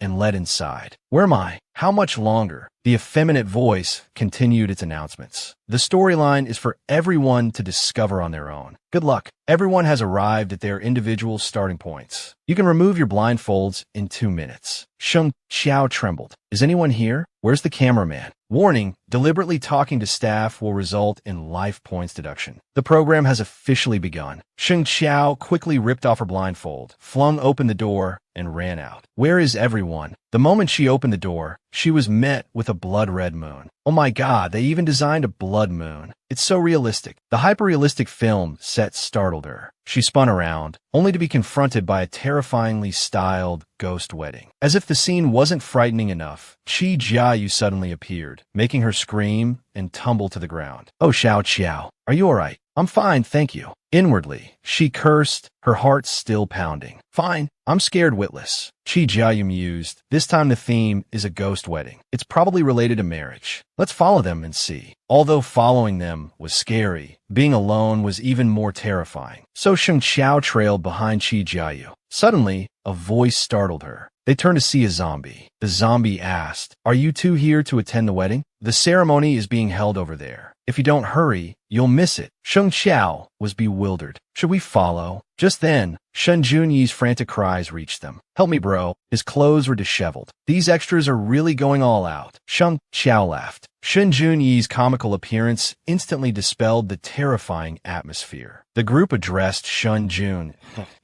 and led inside. Where am I? How much longer? The effeminate voice continued its announcements. The storyline is for everyone to discover on their own. Good luck. Everyone has arrived at their individual starting points. You can remove your blindfolds in 2 minutes. Sheng Xiao trembled. Is anyone here? Where's the cameraman? Warning, deliberately talking to staff will result in life points deduction. The program has officially begun. Sheng Xiao quickly ripped off her blindfold, flung open the door, and ran out. Where is everyone? The moment she opened the door, she was met with a blood-red moon. Oh my god, they even designed a blood moon. It's so realistic. The hyper-realistic film set startled her. She spun around, only to be confronted by a terrifyingly styled ghost wedding. As if the scene wasn't frightening enough, Qi Jiayu suddenly appeared, making her scream and tumble to the ground. Oh, Xiao Qiao, are you alright? I'm fine, thank you. Inwardly, she cursed, her heart still pounding. Fine, I'm scared witless. Qi Jiayu mused. This time the theme is a ghost wedding. It's probably related to marriage. Let's follow them and see. Although following them was scary, being alone was even more terrifying. So Sheng Xiao trailed behind Qi Jiayu. Suddenly, a voice startled her. They turned to see a zombie. The zombie asked, "Are you two here to attend the wedding? The ceremony is being held over there. If you don't hurry, you'll miss it." Sheng Xiao was bewildered. Should we follow? Just then, Shen Junyi's frantic cries reached them. Help me, bro. His clothes were disheveled. These extras are really going all out. Sheng Xiao laughed. Shen Junyi's comical appearance instantly dispelled the terrifying atmosphere. The group addressed Shen Jun.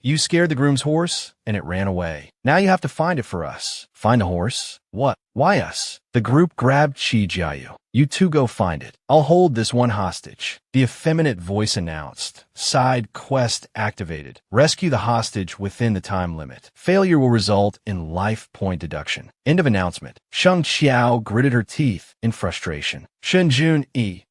You scared the groom's horse, and it ran away. Now you have to find it for us. Find the horse? What? Why us? The group grabbed Qi Jiayu. You two go find it. I'll hold this one hostage. The effeminate voice announced. Side quest activated. Rescue the hostage within the time limit. Failure will result in life point deduction. End of announcement. Sheng Xiao gritted her teeth in frustration. Shen Jun,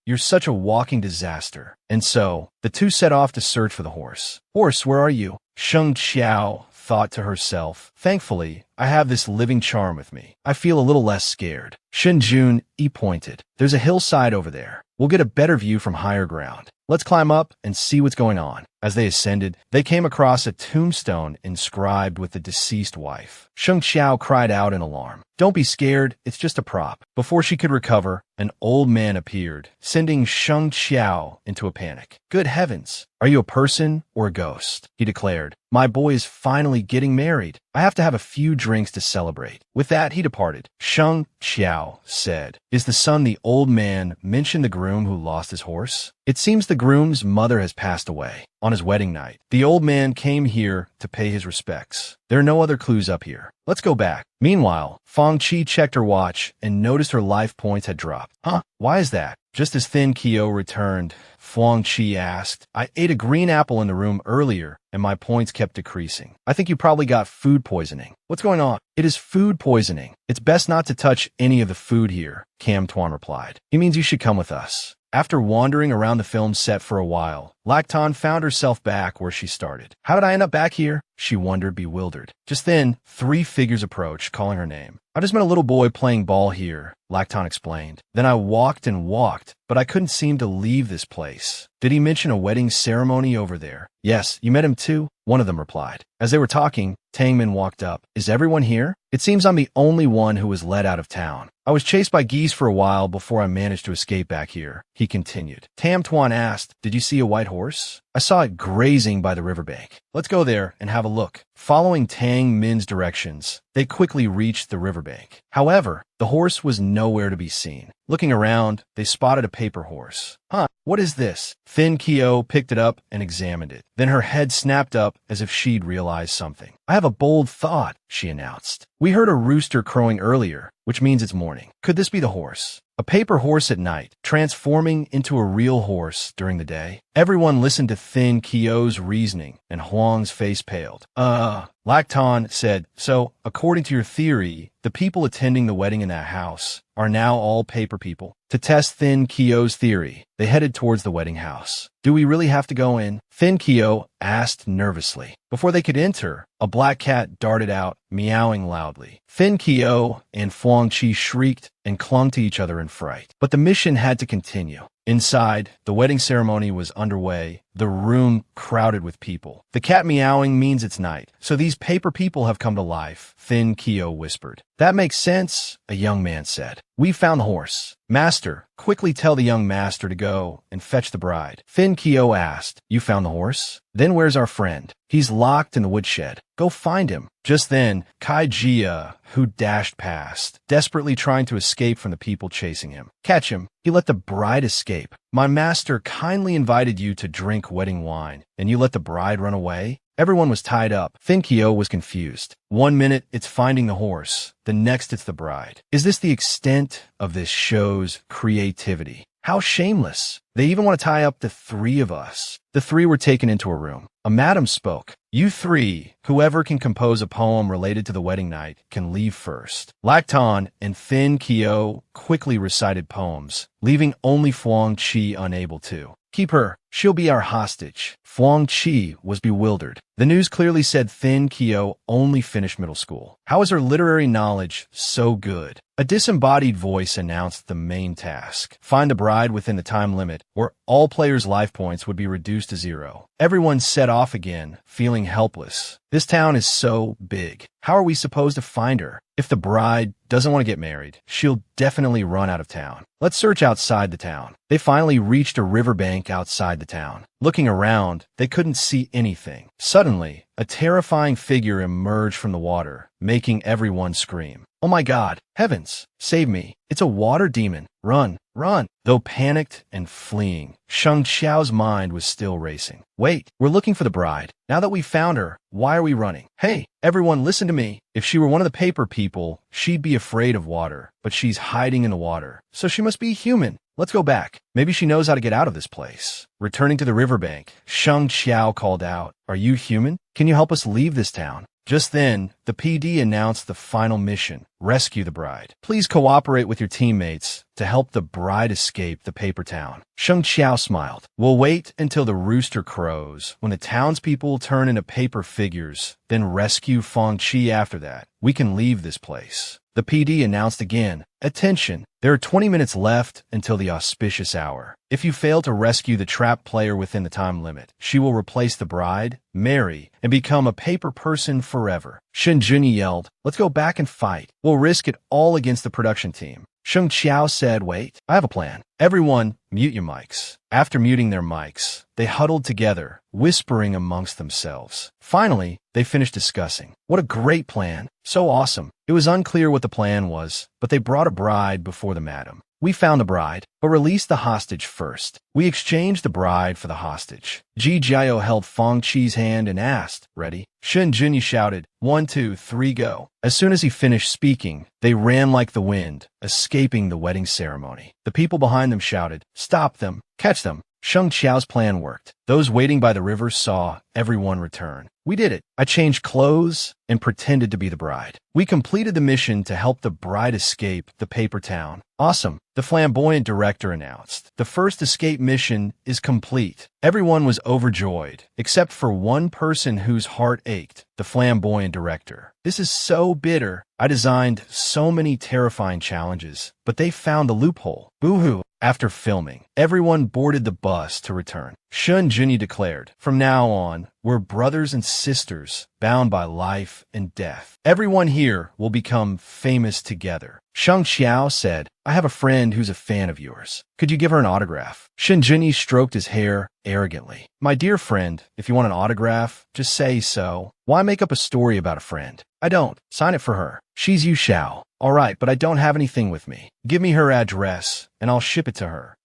you're such a walking disaster. And so, the two set off to search for the horse. Horse, where are you? Sheng Xiao thought to herself. Thankfully, I have this living charm with me. I feel a little less scared. Shen Jun pointed. There's a hillside over there. We'll get a better view from higher ground. Let's climb up and see what's going on. As they ascended, they came across a tombstone inscribed with the deceased wife. Sheng Xiao cried out in alarm. Don't be scared, it's just a prop. Before she could recover, an old man appeared, sending Sheng Xiao into a panic. Good heavens, are you a person or a ghost? He declared. My boy is finally getting married. I have to have a few drinks to celebrate. With that, he departed. Sheng Xiao said, Is the son the old man mentioned the groom who lost his horse? It seems the groom's mother has passed away. On his wedding night, the old man came here to pay his respects. There are no other clues up here. Let's go back. Meanwhile, Fang Qi checked her watch and noticed her life points had dropped. Huh? Why is that? Just as Thin Kyo returned, Fang Qi asked, I ate a green apple in the room earlier, and my points kept decreasing. I think you probably got food poisoning. What's going on? It is food poisoning. It's best not to touch any of the food here, Cam Tuan replied. He means you should come with us. After wandering around the film set for a while, Lacton found herself back where she started. How did I end up back here? She wondered, bewildered. Just then, 3 figures approached, calling her name. I just met a little boy playing ball here, Lacton explained. Then I walked and walked, but I couldn't seem to leave this place. Did he mention a wedding ceremony over there? Yes, you met him too? One of them replied. As they were talking, Tangmin walked up. Is everyone here? It seems I'm the only one who was let out of town. I was chased by geese for a while before I managed to escape back here, he continued. Tam Tuan asked, Did you see a white horse? I saw it grazing by the riverbank. Let's go there and have a look. Following Tang Min's directions, they quickly reached the riverbank. However, the horse was nowhere to be seen. Looking around, they spotted a paper horse. Huh, what is this? Thin Kyo picked it up and examined it. Then her head snapped up as if she'd realized something. I have a bold thought, she announced. We heard a rooster crowing earlier, which means it's morning. Could this be the horse? A paper horse at night, transforming into a real horse during the day? Everyone listened to Thin Kyo's reasoning, and Huang's face paled. Lacton said, So, according to your theory, the people attending the wedding in that house are now all paper people. To test Thin Kyo's theory, they headed towards the wedding house. Do we really have to go in? Thin Kyo asked nervously. Before they could enter, a black cat darted out, meowing loudly. Thin Kyo and Fuang Chi shrieked and clung to each other in fright. But the mission had to continue. Inside, the wedding ceremony was underway, the room crowded with people. The cat meowing means it's night, so these paper people have come to life, Thin Kyo whispered. That makes sense, a young man said. We found the horse. Master, quickly tell the young master to go and fetch the bride. Thin Kyo asked, You found the horse? Then where's our friend? He's locked in the woodshed. Go find him. Just then, Kai Jia, who dashed past, desperately trying to escape from the people chasing him. Catch him. He let the bride escape. My master kindly invited you to drink wedding wine, and you let the bride run away? Everyone was tied up. Thin Kyo was confused. 1 minute, it's finding the horse. The next, it's the bride. Is this the extent of this show's creativity? How shameless. They even want to tie up the three of us. The three were taken into a room. A madam spoke. You three, whoever can compose a poem related to the wedding night, can leave first. Lacton and Thin Kyo quickly recited poems, leaving only Fuang Chi unable to. Keep her. She'll be our hostage. Fuang Chi was bewildered. The news clearly said Thin Kyo only finished middle school. How is her literary knowledge so good? A disembodied voice announced the main task. Find the bride within the time limit, or all players' life points would be reduced to 0. Everyone set off again, feeling helpless. This town is so big. How are we supposed to find her? If the bride doesn't want to get married, she'll definitely run out of town. Let's search outside the town. They finally reached a riverbank outside the town. Looking around, they couldn't see anything. Suddenly, a terrifying figure emerged from the water, making everyone scream. Oh my God, heavens, save me. It's a water demon. Run, run. Though panicked and fleeing, Sheng Xiao's mind was still racing. Wait, we're looking for the bride. Now that we've found her, why are we running? Hey, everyone listen to me. If she were one of the paper people, she'd be afraid of water, but she's hiding in the water, so she must be human. Let's go back. Maybe she knows how to get out of this place. Returning to the riverbank, Sheng Xiao called out, Are you human? Can you help us leave this town? Just then, the PD announced the final mission, rescue the bride. Please cooperate with your teammates to help the bride escape the paper town. Sheng Xiao smiled. We'll wait until the rooster crows, when the townspeople turn into paper figures, then rescue Feng Chi after that. We can leave this place. The PD announced again, Attention, there are 20 minutes left until the auspicious hour. If you fail to rescue the trapped player within the time limit, she will replace the bride, marry, and become a paper person forever. Shen Junyi yelled, Let's go back and fight. We'll risk it all against the production team. Sheng Xiao said, Wait, I have a plan. Everyone, mute your mics. After muting their mics, they huddled together, whispering amongst themselves. Finally, they finished discussing. What a great plan. So awesome. It was unclear what the plan was, but they brought a bride before the madam. We found the bride, but released the hostage first. We exchanged the bride for the hostage. Ji Jiao held Feng Chi's hand and asked, Ready? Shen Junyi shouted, 1, 2, 3, go. As soon as he finished speaking, they ran like the wind, escaping the wedding ceremony. The people behind them shouted, Stop them, catch them. Sheng Xiao's plan worked. Those waiting by the river saw everyone return. We did it. I changed clothes and pretended to be the bride. We completed the mission to help the bride escape the paper town. Awesome, the flamboyant director announced. The first escape mission is complete. Everyone was overjoyed, except for one person whose heart ached, the flamboyant director. This is so bitter. I designed so many terrifying challenges, but they found the loophole. Boo-hoo. After filming, everyone boarded the bus to return. Shen Junyi declared, From now on, we're brothers and sisters, bound by life and death. Everyone here will become famous together. Sheng Xiao said, I have a friend who's a fan of yours. Could you give her an autograph? Shen Junyi stroked his hair arrogantly. My dear friend, if you want an autograph, just say so. Why make up a story about a friend? I don't. Sign it for her. She's Yu Xiao. All right, but I don't have anything with me. Give me her address, and I'll ship it to her.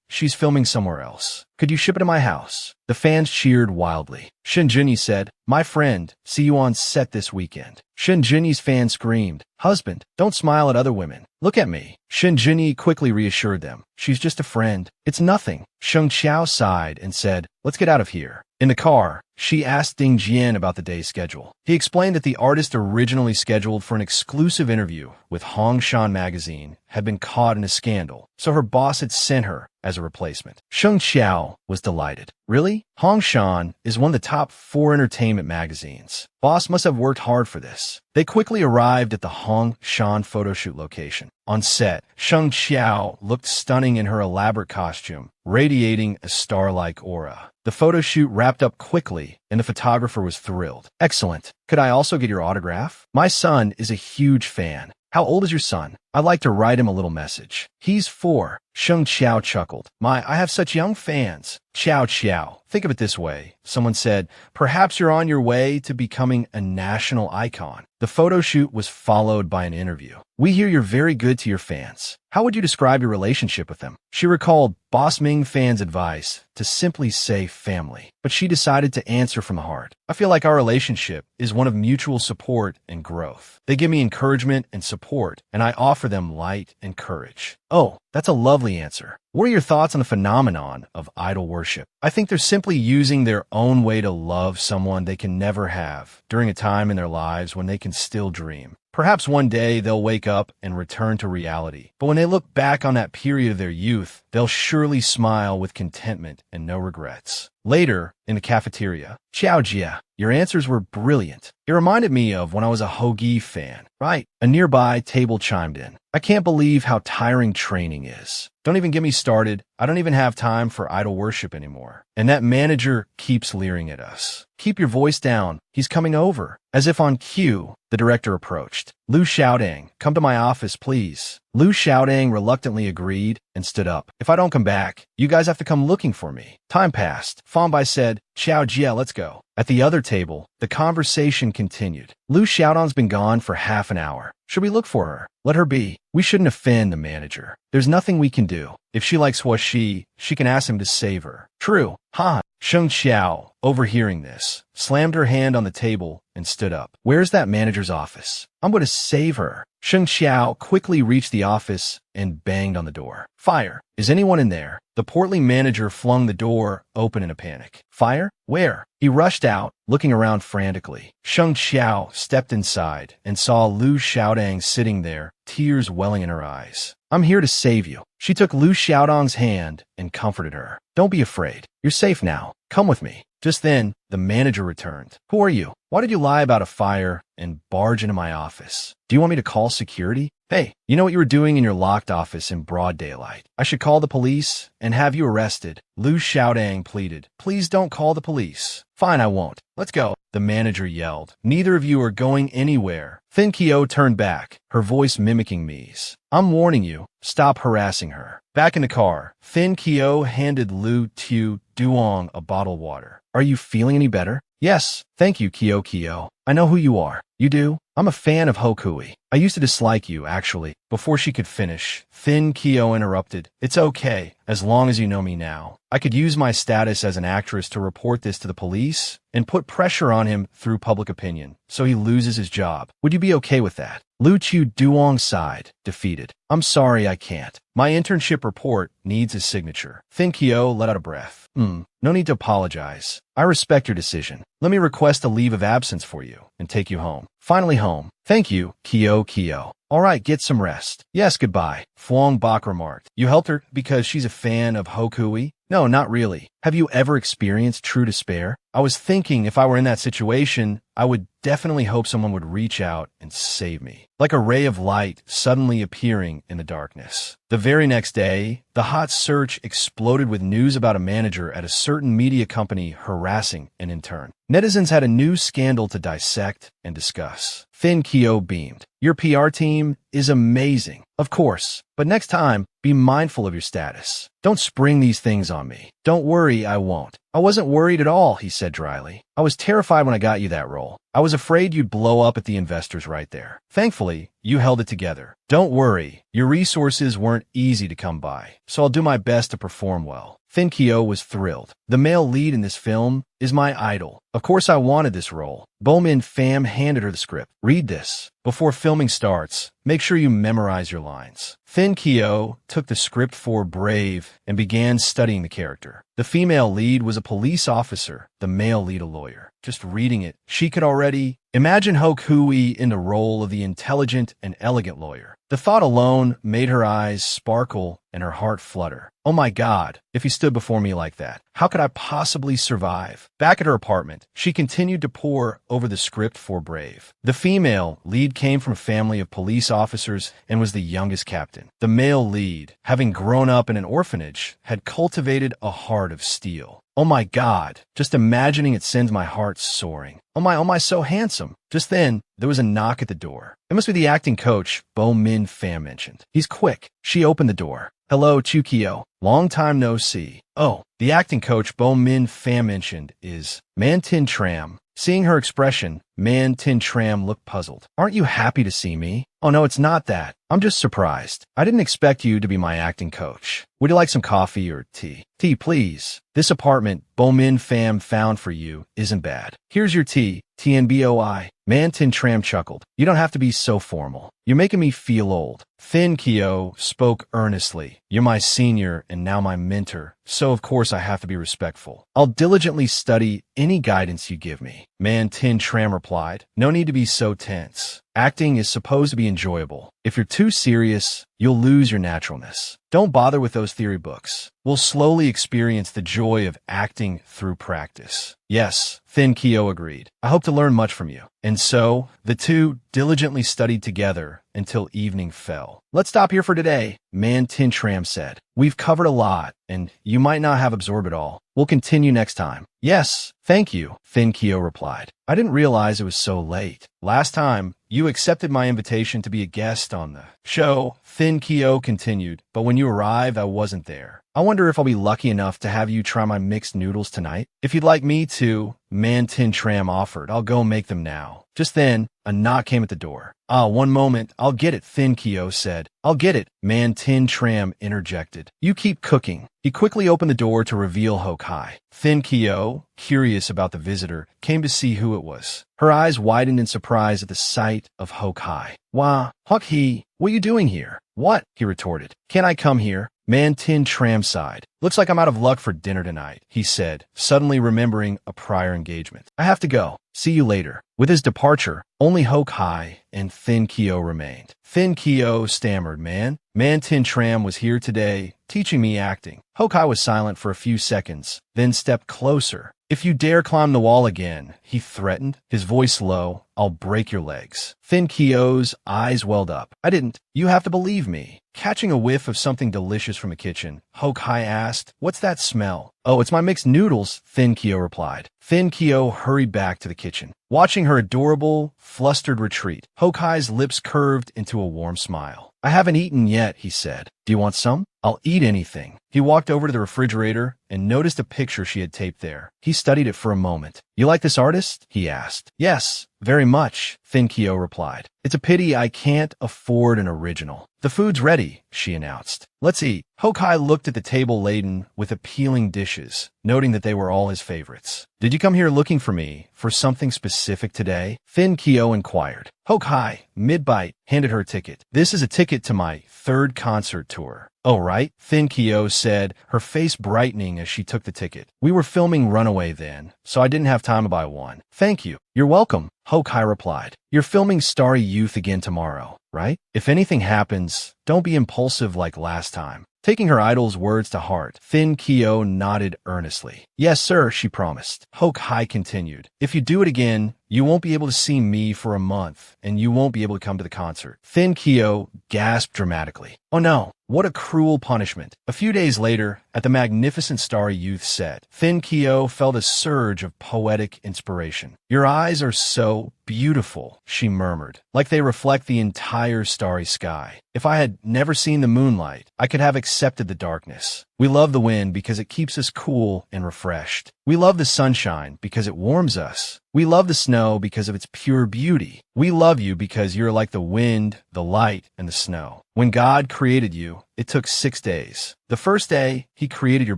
She's filming somewhere else. Could you ship it to my house? The fans cheered wildly. Shen Junyi said, My friend, see you on set this weekend. Shen Junyi's fans screamed, Husband, don't smile at other women. Look at me. Shen Junyi quickly reassured them. She's just a friend. It's nothing. Sheng Xiao sighed and said, Let's get out of here. In the car, she asked Ding Jian about the day's schedule. He explained that the artist originally scheduled for an exclusive interview with Hongshan magazine had been caught in a scandal, so her boss had sent her as a replacement. Sheng Xiao was delighted. Really? Hong Shan is one of the top 4 entertainment magazines. Boss must have worked hard for this. They quickly arrived at the Hong Shan photoshoot location. On set, Sheng Xiao looked stunning in her elaborate costume, radiating a star-like aura. The photo shoot wrapped up quickly, and the photographer was thrilled. Excellent. Could I also get your autograph? My son is a huge fan. How old is your son? I'd like to write him a little message. He's 4. Sheng Xiao chuckled. I have such young fans. Xiao. Think of it this way. Someone said, perhaps you're on your way to becoming a national icon. The photo shoot was followed by an interview. We hear you're very good to your fans. How would you describe your relationship with them? She recalled Boss Ming fans' advice to simply say family, but she decided to answer from the heart. I feel like our relationship is one of mutual support and growth. They give me encouragement and support, and I offer them light and courage. Oh, that's a lovely answer. What are your thoughts on the phenomenon of idol worship? I think they're simply using their own way to love someone they can never have during a time in their lives when they can still dream. Perhaps one day they'll wake up and return to reality. But when they look back on that period of their youth, they'll surely smile with contentment and no regrets. Later, in the cafeteria, Xiao Jia, your answers were brilliant. It reminded me of when I was a Hoagie fan. Right, a nearby table chimed in. I can't believe how tiring training is. Don't even get me started. I don't even have time for idol worship anymore. And that manager keeps leering at us. Keep your voice down. He's coming over. As if on cue, the director approached. Lu Xiaodang, come to my office, please. Lu Xiaodang reluctantly agreed and stood up. If I don't come back, you guys have to come looking for me. Time passed. Fanbai said, Xiao Jia, let's go. At the other table, the conversation continued. Lu Xiaodang's been gone for half an hour. Should we look for her? Let her be. We shouldn't offend the manager. There's nothing we can do. If she likes Huaxi, she can ask him to save her. True. Ha! Sheng Xiao, overhearing this, slammed her hand on the table and stood up. Where's that manager's office? I'm going to save her. Sheng Xiao quickly reached the office and banged on the door. Fire! Is anyone in there? The portly manager flung the door open in a panic. Fire? Where? He rushed out, looking around frantically. Sheng Xiao stepped inside and saw Lu Xiaodang sitting there, tears welling in her eyes. I'm here to save you. She took Lu Xiaodang's hand and comforted her. Don't be afraid. You're safe now. Come with me. Just then, the manager returned. Who are you? Why did you lie about a fire and barge into my office? Do you want me to call security? Hey, you know what you were doing in your locked office in broad daylight. I should call the police and have you arrested. Lu Xiaodang pleaded. Please don't call the police. Fine, I won't. Let's go. The manager yelled. Neither of you are going anywhere. Thin Kyo turned back, her voice mimicking Mi's. I'm warning you. Stop harassing her. Back in the car, Thin Kyo handed Lu Tu Duong a bottle of water. Are you feeling any better? Yes, thank you, Kyo. I know who you are. You do? I'm a fan of Hokui. I used to dislike you, actually. Before she could finish, Thin Kyo interrupted. It's okay, as long as you know me now. I could use my status as an actress to report this to the police and put pressure on him through public opinion, so he loses his job. Would you be okay with that? Lu Chu Duong sighed, defeated. I'm sorry, I can't. My internship report needs his signature. Thin Kyo let out a breath. No need to apologize. I respect your decision. Let me request a leave of absence for you and take you home. Finally home. Thank you, Kyo. All right, get some rest. Yes, goodbye, Fuang Bak remarked. You helped her because she's a fan of Hokui? No, not really. Have you ever experienced true despair? I was thinking if I were in that situation, I would definitely hope someone would reach out and save me. Like a ray of light suddenly appearing in the darkness. The very next day, the hot search exploded with news about a manager at a certain media company harassing an intern. Netizens had a new scandal to dissect and discuss. Thin Kyo beamed. Your PR team is amazing. Of course. But next time, be mindful of your status. Don't spring these things on me. Don't worry, I won't. I wasn't worried at all, he said dryly. I was terrified when I got you that role. I was afraid you'd blow up at the investors right there. Thankfully, you held it together. Don't worry, your resources weren't easy to come by, so I'll do my best to perform well. Thin Kyo was thrilled. The male lead in this film is my idol. Of course I wanted this role. Bomin Pham handed her the script. Read this. Before filming starts, make sure you memorize your lines. Thin Kyo took the script for Brave and began studying the character. The female lead was a police officer, the the male lead a lawyer. Just reading it, she could already imagine Hui in the role of the intelligent and elegant lawyer. The thought alone made her eyes sparkle and her heart flutter. Oh my God, if he stood before me like that, how could I possibly survive? Back at her apartment, she continued to pore over the script for Brave. The female lead came from a family of police officers and was the youngest captain. The male lead, having grown up in an orphanage, had cultivated a heart of steel. Oh my God, just imagining it sends my heart soaring. Oh my, so handsome. Just then, there was a knock at the door. It must be the acting coach Bo Min Pham mentioned. He's quick. She opened the door. Hello, Chukio. Long time no see. Oh, the acting coach Bo Min Pham mentioned is Man Tin Tram. Seeing her expression, Man Tin Tram looked puzzled. Aren't you happy to see me? Oh no, it's not that. I'm just surprised. I didn't expect you to be my acting coach. Would you like some coffee or tea? Tea, please. This apartment Bo Min Pham found for you isn't bad. Here's your tea. TNBOI. Man Tin Tram chuckled. You don't have to be so formal. You're making me feel old. Thin Kyo spoke earnestly. You're my senior and now my mentor, so of course I have to be respectful. I'll diligently study any guidance you give me. Man Tin Tram replied. No need to be so tense. Acting is supposed to be enjoyable. If you're too serious, you'll lose your naturalness. Don't bother with those theory books. We'll slowly experience the joy of acting through practice. Yes, Thin Kyo agreed. I hope to learn much from you. And so, the two diligently studied together until evening fell. Let's stop here for today, Man Tin Tram said. We've covered a lot, and you might not have absorbed it all. We'll continue next time. Yes, thank you, Thin Kyo replied. I didn't realize it was so late. Last time, you accepted my invitation to be a guest on the show, Thin Kyo continued, but when you arrived, I wasn't there. I wonder if I'll be lucky enough to have you try my mixed noodles tonight. If you'd like me to, Man Tin Tram offered. I'll go make them now. Just then, a knock came at the door. One moment. I'll get it, Thin Kyo said. I'll get it, Man Tin Tram interjected. You keep cooking. He quickly opened the door to reveal Hokai. Thin Kyo, curious about the visitor, came to see who it was. Her eyes widened in surprise at the sight of Hokai. Wah, Hok-hee, what are you doing here? What? He retorted. Can't I come here? Man Tin Tram sighed. Looks like I'm out of luck for dinner tonight, he said, suddenly remembering a prior engagement. I have to go. See you later. With his departure, only Hokai and Thin Kyo remained. Thin Kyo stammered, Man Tin Tram was here today, teaching me acting. Hokai was silent for a few seconds, then stepped closer. If you dare climb the wall again, he threatened, his voice low, I'll break your legs. Thin Kyo's eyes welled up. I didn't. You have to believe me. Catching a whiff of something delicious from the kitchen, Hokai asked, What's that smell? Oh, it's my mixed noodles, Thin Kyo replied. Thin Kyo hurried back to the kitchen. Watching her adorable, flustered retreat, Hokai's lips curved into a warm smile. I haven't eaten yet, he said. Do you want some? I'll eat anything. He walked over to the refrigerator and noticed a picture she had taped there. He studied it for a moment. You like this artist? He asked. Yes, very much, Thin Kyo replied. It's a pity I can't afford an original. The food's ready, she announced. Let's eat. Hokai looked at the table laden with appealing dishes, noting that they were all his favorites. Did you come here looking for me for something specific today? Thin Kyo inquired. Hokai, mid-bite, handed her a ticket. This is a ticket to my third concert tour. Oh, right, Thin Kyo said, her face brightening as she took the ticket. We were filming Runaway then, so I didn't have time to buy one. Thank you. You're welcome, Hokai replied. You're filming Starry Youth again tomorrow, right? If anything happens, don't be impulsive like last time. Taking her idol's words to heart, Thin Kyo nodded earnestly. Yes, sir, she promised. Hokai continued. If you do it again, you won't be able to see me for a month, and you won't be able to come to the concert. Thin Kyo gasped dramatically. Oh no, what a cruel punishment. A few days later, at the magnificent Starry Youth set, Thin Kyo felt a surge of poetic inspiration. Your eyes are so beautiful, she murmured, like they reflect the entire starry sky. If I had never seen the moonlight, I could have accepted the darkness. We love the wind because it keeps us cool and refreshed. We love the sunshine because it warms us. We love the snow because of its pure beauty. We love you because you're like the wind, the light, and the snow. When God created you, it took 6 days. The first day, he created your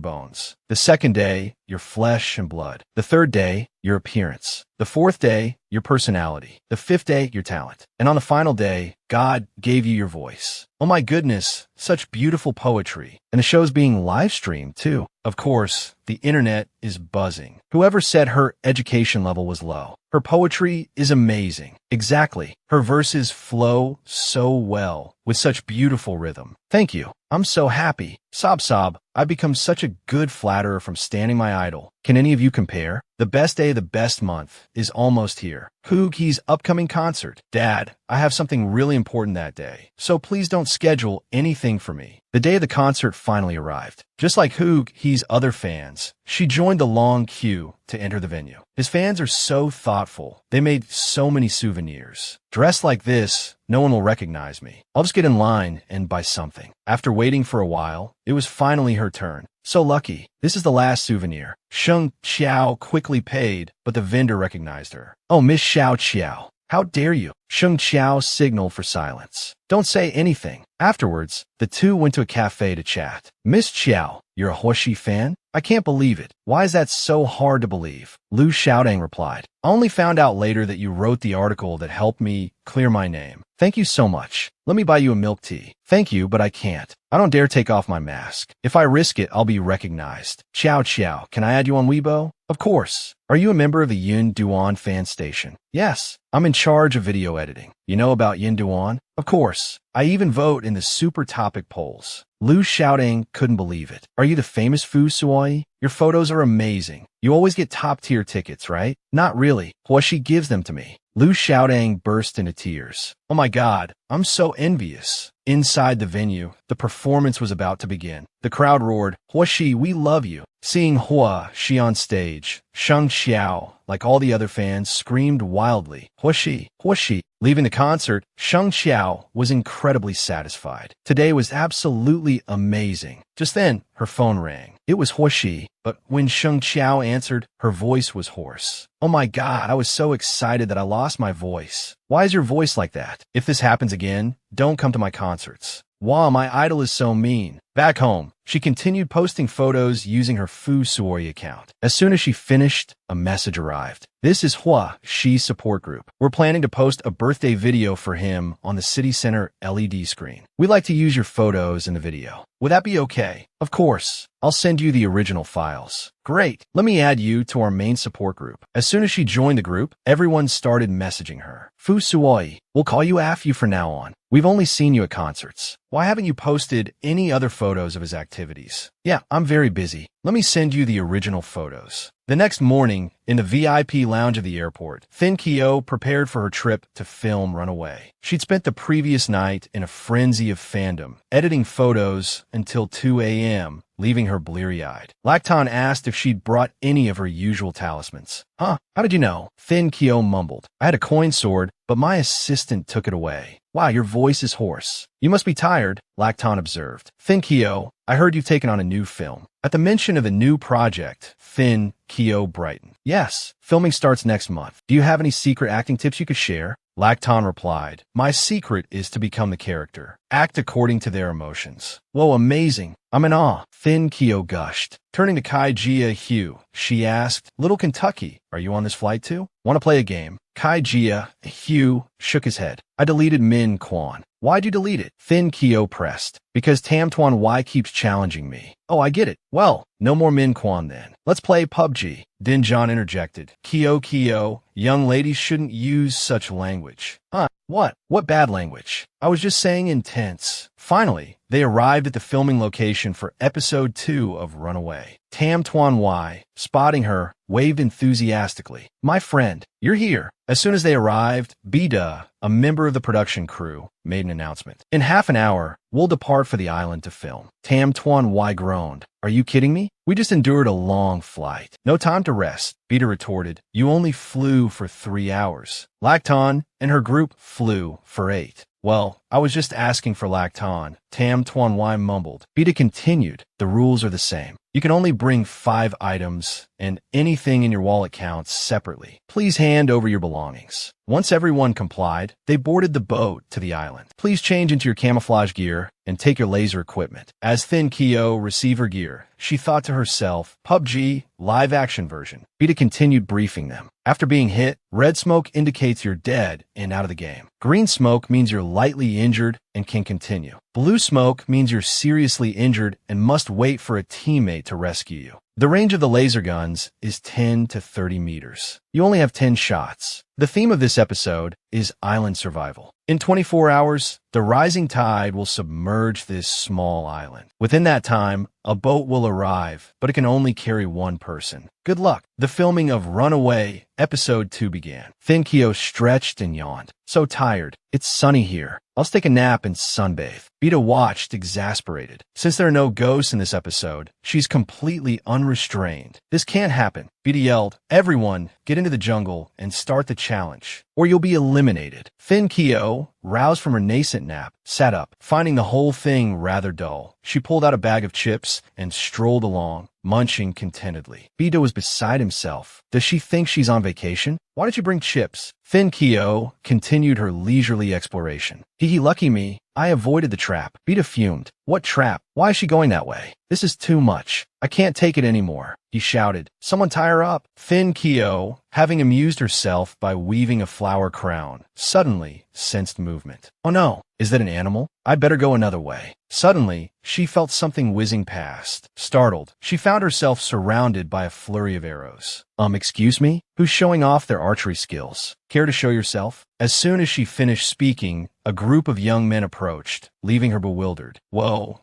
bones. The second day, your flesh and blood. The third day, your appearance. The fourth day, your personality. The fifth day, your talent. And on the final day, God gave you your voice. Oh my goodness, such beautiful poetry. And the show's being live streamed too. Of course, the internet is buzzing. Whoever said her education level was low. Her poetry is amazing. Exactly. Her verses flow so well with such beautiful rhythm. Thank you. I'm so happy. Sob sob, I've become such a good flatterer from standing my idol. Can any of you compare? The best day of the best month is almost here. Hoog's upcoming concert. Dad, I have something really important that day, so please don't schedule anything for me. The day of the concert finally arrived. Just like Hoog's other fans, she joined the long queue to enter the venue. His fans are so thoughtful. They made so many souvenirs. Dressed like this, no one will recognize me. I'll just get in line and buy something. After waiting for a while, it was finally her turn. So lucky. This is the last souvenir. Sheng Xiao quickly paid, but the vendor recognized her. Oh, Miss Xiao Xiao. How dare you? Sheng Xiao signaled for silence. Don't say anything. Afterwards, the two went to a cafe to chat. Miss Xiao, you're a Huoshi fan? I can't believe it. Why is that so hard to believe? Lu Xiaodang replied. I only found out later that you wrote the article that helped me clear my name. Thank you so much. Let me buy you a milk tea. Thank you, but I can't. I don't dare take off my mask. If I risk it, I'll be recognized. Xiao Xiao, can I add you on Weibo? Of course. Are you a member of the Yin Duan fan station? Yes. I'm in charge of video editing. You know about Yin Duan? Of course. I even vote in the super topic polls. Lu Xiaodang couldn't believe it. Are you the famous Fu Suoi? Your photos are amazing. You always get top-tier tickets, right? Not really. Huoshi gives them to me. Lu Xiaodang burst into tears. Oh my God, I'm so envious. Inside the venue, the performance was about to begin. The crowd roared, Huoshi, we love you. Seeing Huoshi on stage, Sheng Xiao, like all the other fans, screamed wildly, Huoshi, Huoshi. Leaving the concert, Sheng Xiao was incredibly satisfied. Today was absolutely amazing. Just then, her phone rang. It was Huoshi, but when Sheng Xiao answered, her voice was hoarse. Oh my God, I was so excited that I lost my voice. Why is your voice like that? If this happens again, don't come to my concerts. Wow, my idol is so mean. Back home, she continued posting photos using her Fu Suoi account. As soon as she finished, a message arrived. This is Huoshi's support group. We're planning to post a birthday video for him on the city center LED screen. We'd like to use your photos in the video. Would that be okay? Of course. I'll send you the original files. Great. Let me add you to our main support group. As soon as she joined the group, everyone started messaging her. Fu Suoi, we'll call you Afu from now on. We've only seen you at concerts. Why haven't you posted any other photos of his activities? Yeah, I'm very busy. Let me send you the original photos. The next morning, in the VIP lounge of the airport, Thin Kyo prepared for her trip to film Runaway. She'd spent the previous night in a frenzy of fandom, editing photos until 2 a.m., leaving her bleary-eyed. Lacton asked if she'd brought any of her usual talismans. Huh? How did you know? Thin Kyo mumbled. I had a coin sword, but my assistant took it away. Wow, your voice is hoarse. You must be tired, Lacton observed. Thin Kyo, I heard you've taken on a new film. At the mention of a new project, Thin Kyo brightened. Yes, filming starts next month. Do you have any secret acting tips you could share? Lacton replied, my secret is to become the character. Act according to their emotions. Whoa, amazing. I'm in awe. Thin Kyo gushed. Turning to Kai Jia Hugh, she asked, Little Kentucky, are you on this flight too? Want to play a game? Kai Jia Hugh shook his head. I deleted Min Quan. Why'd you delete it? Thin Kyo pressed. Because Tam Tuan Y keeps challenging me. Oh, I get it. Well, no more Min Quan then. Let's play PUBG. Din John interjected. Kyo, young ladies shouldn't use such language. Huh? What? What bad language? I was just saying intense. Finally, they arrived at the filming location for episode 2 of Runaway. Tam Tuan Y, spotting her, waved enthusiastically. My friend, you're here. As soon as they arrived, Bida, a member of the production crew, made an announcement. In half an hour, we'll depart for the island to film. Tam Tuan Y groaned. Are you kidding me? We just endured a long flight. No time to rest. Bida retorted. You only flew for 3 hours. Lacton and her group flew for 8. Well, I was just asking for Lacton. Tam Tuan Y mumbled. Bida continued. The rules are the same. You can only bring 5 items and anything in your wallet counts separately. Please hand over your belongings. Once everyone complied, they boarded the boat to the island. Please change into your camouflage gear and take your laser equipment. As Thin Kyo received her gear, she thought to herself, PUBG, live-action version. Vita continued briefing them. After being hit, red smoke indicates you're dead and out of the game. Green smoke means you're lightly injured and can continue. Blue smoke means you're seriously injured and must wait for a teammate to rescue you. The range of the laser guns is 10 to 30 meters. You only have 10 shots. The theme of this episode is island survival. In 24 hours, the rising tide will submerge this small island. Within that time, a boat will arrive, but it can only carry one person. Good luck. The filming of Runaway Episode 2 began. Thin Kyo stretched and yawned. So tired. It's sunny here. I'll take a nap and sunbathe. Vita watched, exasperated. Since there are no ghosts in this episode, she's completely unrestrained. This can't happen. Vita yelled, everyone, get into the jungle and start the challenge, or you'll be eliminated. Thin Kyo, roused from her nascent nap, sat up, finding the whole thing rather dull. She pulled out a bag of chips and strolled along, munching contentedly. Vita was beside himself. Does she think she's on vacation? Why did you bring chips? Thin Kyo continued her leisurely exploration. Hee lucky me. I avoided the trap. Vita fumed. What trap? Why is she going that way? This is too much. I can't take it anymore. He shouted. Someone tie her up. Thin Kyo, having amused herself by weaving a flower crown, suddenly sensed movement. Oh no, is that an animal? I'd better go another way. Suddenly, she felt something whizzing past. Startled, she found herself surrounded by a flurry of arrows. Excuse me? Who's showing off their archery skills? Care to show yourself? As soon as she finished speaking, a group of young men approached, leaving her bewildered. Whoa,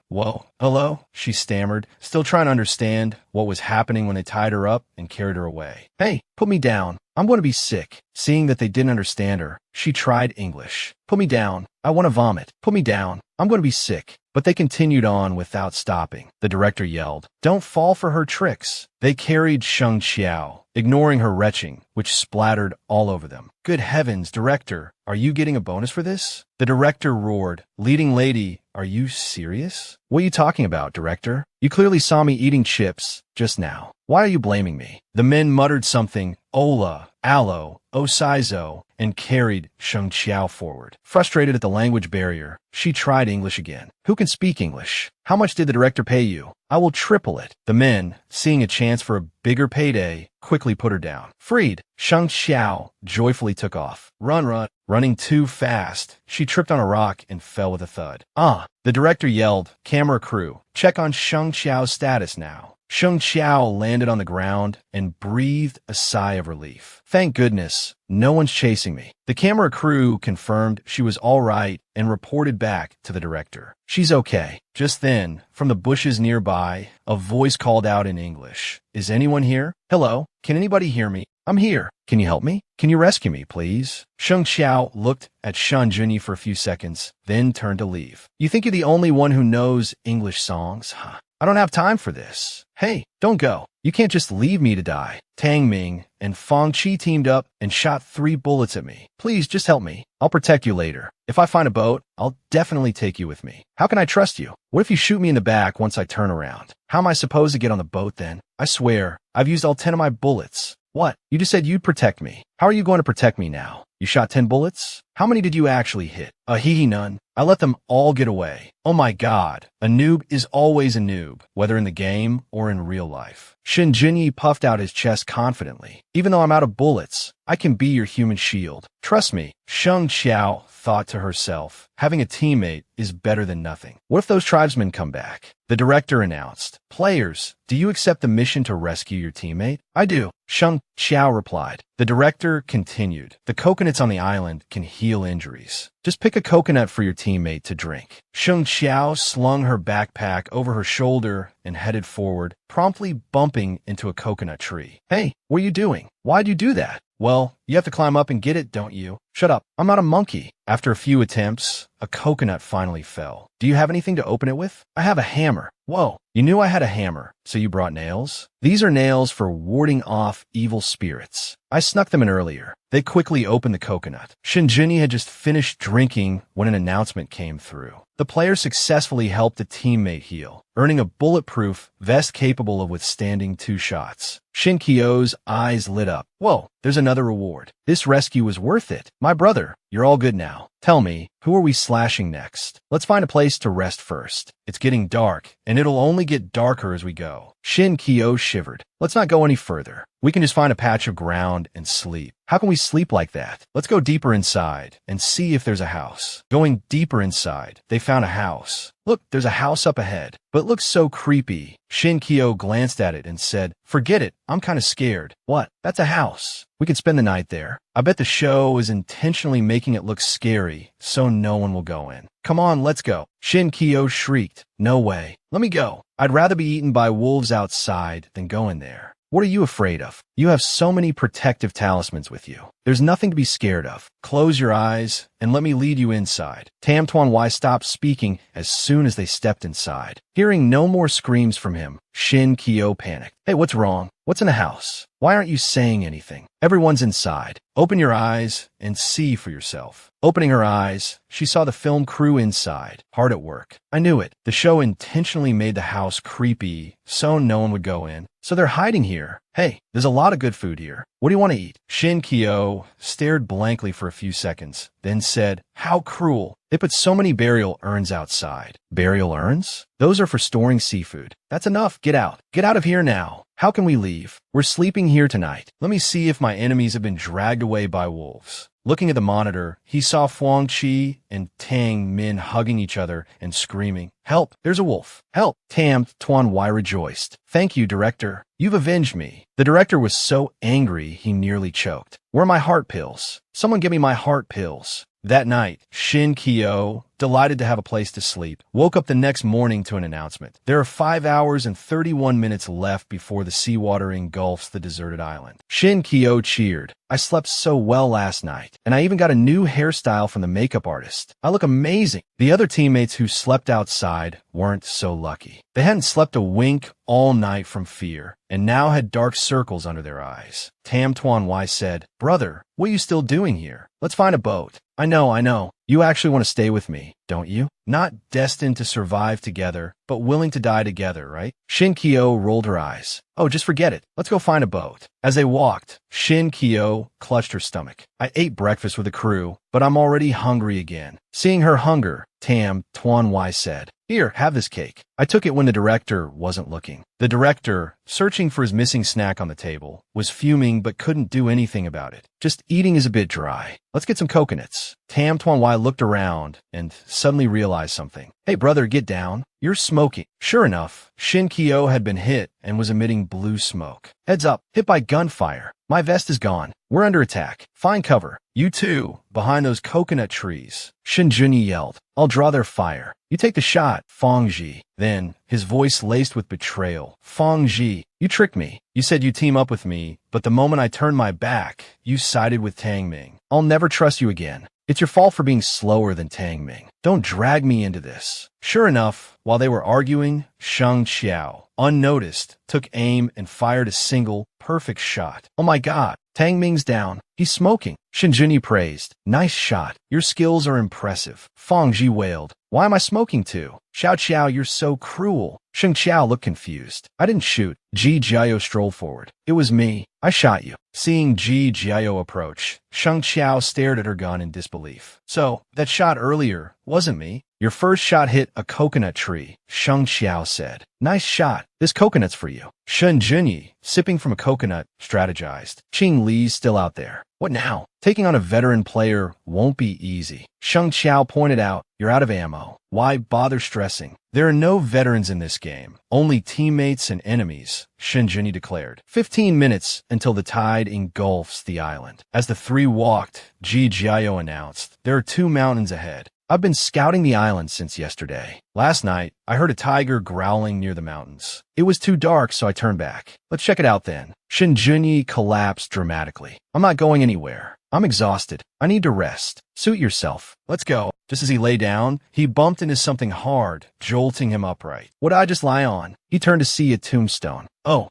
hello? She stammered, still trying to understand what was happening when they tied her up and carried her away. Hey, put me down. I'm going to be sick. Seeing that they didn't understand her, she tried English. Put me down. I want to vomit. Put me down. I'm going to be sick. But they continued on without stopping. The director yelled, don't fall for her tricks. They carried Sheng Xiao, ignoring her retching, which splattered all over them. Good heavens, director, are you getting a bonus for this? The director roared, leading lady, are you serious? What are you talking about, director? You clearly saw me eating chips just now. Why are you blaming me? The men muttered something, Ola, Alo, Osaizo, and carried Sheng Xiao forward. Frustrated at the language barrier, she tried English again. Who can speak English? How much did the director pay you? I will triple it. The men, seeing a chance for a bigger payday, quickly put her down. Freed, Sheng Xiao joyfully took off. Run. Running too fast, she tripped on a rock and fell with a thud. The director yelled, camera crew, check on Sheng Xiao's status now. Sheng Xiao landed on the ground and breathed a sigh of relief. Thank goodness, no one's chasing me. The camera crew confirmed she was all right and reported back to the director. She's okay. Just then, from the bushes nearby, a voice called out in English. Is anyone here? Hello? Can anybody hear me? I'm here. Can you help me? Can you rescue me, please? Sheng Xiao looked at Shan Junyi for a few seconds, then turned to leave. You think you're the only one who knows English songs? I don't have time for this. Hey, don't go. You can't just leave me to die. Tang Ming and Fong Chi teamed up and shot 3 bullets at me. Please, just help me. I'll protect you later. If I find a boat, I'll definitely take you with me. How can I trust you? What if you shoot me in the back once I turn around? How am I supposed to get on the boat then? I swear, I've used all 10 of my bullets. What? You just said you'd protect me. How are you going to protect me now? You shot 10 bullets? How many did you actually hit? None. I let them all get away. Oh my god. A noob is always a noob, whether in the game or in real life. Shin Jinyi puffed out his chest confidently. Even though I'm out of bullets, I can be your human shield. Trust me. Sheng Xiao thought to herself, having a teammate is better than nothing. What if those tribesmen come back? The director announced, players, do you accept the mission to rescue your teammate? I do. Sheng Xiao replied. The director continued, the coconuts on the island can heal injuries. Just pick a coconut for your teammate to drink. Sheng Xiao slung her backpack over her shoulder and headed forward, promptly bumping into a coconut tree. Hey, what are you doing? Why'd you do that? Well, You have to climb up and get it, don't you? Shut up. I'm not a monkey. After a few attempts, a coconut finally fell. Do you have anything to open it with? I have a hammer. Whoa, you knew I had a hammer, so you brought nails? These are nails for warding off evil spirits. I snuck them in earlier. They quickly opened the coconut. Shinjuni had just finished drinking when an announcement came through. The player successfully helped a teammate heal, earning a bulletproof vest capable of withstanding 2 shots. Shinkyo's eyes lit up. Whoa, there's another reward. This rescue was worth it. My brother, you're all good now. Tell me, who are we slashing next? Let's find a place to rest first. It's getting dark, and it'll only get darker as we go. Shinkyo shivered. Let's not go any further. We can just find a patch of ground and sleep. How can we sleep like that? Let's go deeper inside and see if there's a house. Going deeper inside, they found a house. Look, there's a house up ahead, but it looks so creepy. Shinkyo glanced at it and said, forget it, I'm kind of scared. What? That's a house. We could spend the night there. I bet the show is intentionally making it look scary, so no one will go in. Come on, let's go. Shinkyo shrieked. No way. Let me go. I'd rather be eaten by wolves outside than go in there. What are you afraid of? You have so many protective talismans with you. There's nothing to be scared of. Close your eyes and let me lead you inside. Tam Tuan Wai stopped speaking as soon as they stepped inside. Hearing no more screams from him, Shin Kyo panicked. Hey, what's wrong? What's in the house? Why aren't you saying anything? Everyone's inside. Open your eyes and see for yourself. Opening her eyes, she saw the film crew inside, hard at work. I knew it. The show intentionally made the house creepy so no one would go in. So they're hiding here. Hey, there's a lot of good food here. What do you want to eat? Shin Kyo stared blankly for a few seconds, then said, how cruel. They put so many burial urns outside. Burial urns? Those are for storing seafood. That's enough. Get out. Get out of here now. How can we leave? We're sleeping here tonight. Let me see if my enemies have been dragged away by wolves. Looking at the monitor, he saw Fuang Chi and Tang Min hugging each other and screaming, help, there's a wolf. Help. Tam Tuan Wai rejoiced. Thank you, director. You've avenged me. The director was so angry he nearly choked. Where are my heart pills? Someone give me my heart pills. That night, Shin Kyo, delighted to have a place to sleep, woke up the next morning to an announcement. There are 5 hours and 31 minutes left before the seawater engulfs the deserted island. Shin Kyo cheered. I slept so well last night, and I even got a new hairstyle from the makeup artist. I look amazing. The other teammates who slept outside weren't so lucky. They hadn't slept a wink all night from fear, and now had dark circles under their eyes. Tam Tuan Wai said, brother, what are you still doing here? Let's find a boat. I know. You actually want to stay with me, don't you? Not destined to survive together, but willing to die together, right? Shin Kyo rolled her eyes. Oh, just forget it. Let's go find a boat. As they walked, Shin Kyo clutched her stomach. I ate breakfast with the crew, but I'm already hungry again. Seeing her hunger, Tam Tuan Wai said, here, have this cake. I took it when the director wasn't looking. The director, searching for his missing snack on the table, was fuming but couldn't do anything about it. Just eating is a bit dry. Let's get some coconuts. Tam Tuan Wai looked around and suddenly realized something. Hey brother, get down. You're smoking. Sure enough, Shin Kyo had been hit and was emitting blue smoke. Heads up, hit by gunfire. My vest is gone. We're under attack. Find cover. You too, behind those coconut trees. Shinjuni yelled. I'll draw their fire. You take the shot, Fong Ji. Then, his voice laced with betrayal. Fong Ji, you tricked me. You said you'd team up with me, but the moment I turned my back, you sided with Tang Ming. I'll never trust you again. It's your fault for being slower than Tang Ming. Don't drag me into this. Sure enough, while they were arguing, Sheng Qiao, unnoticed, took aim and fired a single, perfect shot. Oh my god, Tang Ming's down. He's smoking. Shinjuni praised. Nice shot. Your skills are impressive. Fong Ji wailed. Why am I smoking too? Xiao Qiao, you're so cruel. Sheng Qiao looked confused. I didn't shoot. Ji Jiao strolled forward. It was me. I shot you. Seeing Ji Jiao approach, Sheng Qiao stared at her gun in disbelief. So, that shot earlier wasn't me. Your first shot hit a coconut tree, Sheng Qiao said. Nice shot. This coconut's for you. Shen Junyi, sipping from a coconut, strategized. Qing Li's still out there. What now? Taking on a veteran player won't be easy. Sheng Qiao pointed out, you're out of ammo. Why bother stressing? There are no veterans in this game, only teammates and enemies, Shen Junyi declared. 15 minutes until the tide engulfs the island. As the three walked, Ji Jiao announced, there are 2 mountains ahead. I've been scouting the island since yesterday. Last night, I heard a tiger growling near the mountains. It was too dark, so I turned back. Let's check it out then. Shin Junyi collapsed dramatically. I'm not going anywhere. I'm exhausted. I need to rest. Suit yourself. Let's go. Just as he lay down, he bumped into something hard, jolting him upright. What'd I just lie on? He turned to see a tombstone. Oh,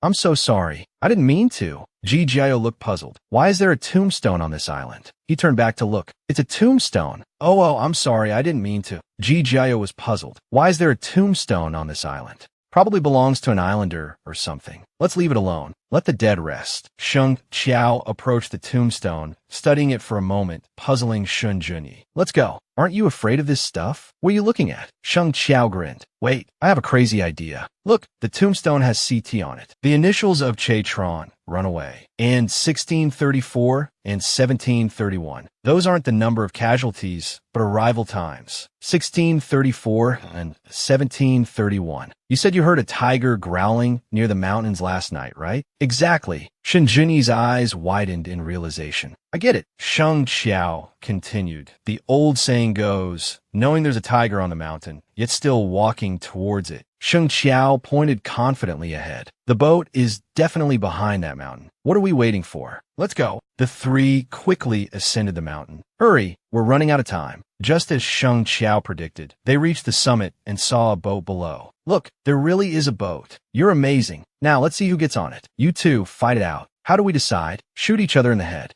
I'm so sorry. I didn't mean to. Ji Jiao looked puzzled. Why is there a tombstone on this island? He turned back to look. It's a tombstone. Oh, I'm sorry. I didn't mean to. Ji Jiao was puzzled. Why is there a tombstone on this island? Probably belongs to an islander or something. Let's leave it alone. Let the dead rest. Sheng Qiao approached the tombstone, studying it for a moment, puzzling Shun Junyi. Let's go. Aren't you afraid of this stuff? What are you looking at? Sheng Qiao grinned. Wait, I have a crazy idea. Look, the tombstone has CT on it. The initials of Che Tron, run away. And 1634 and 1731. Those aren't the number of casualties, but arrival times. 1634 and 1731. You said you heard a tiger growling near the mountains last night, right? Exactly. Shin Junyi's eyes widened in realization. I get it. Sheng Qiao continued. The old saying goes, knowing there's a tiger on the mountain, yet still walking towards it. Sheng Qiao pointed confidently ahead. The boat is definitely behind that mountain. What are we waiting for? Let's go. The three quickly ascended the mountain. Hurry, we're running out of time. Just as Sheng Qiao predicted, they reached the summit and saw a boat below. Look, there really is a boat. You're amazing. Now let's see who gets on it. You two, fight it out. How do we decide? Shoot each other in the head.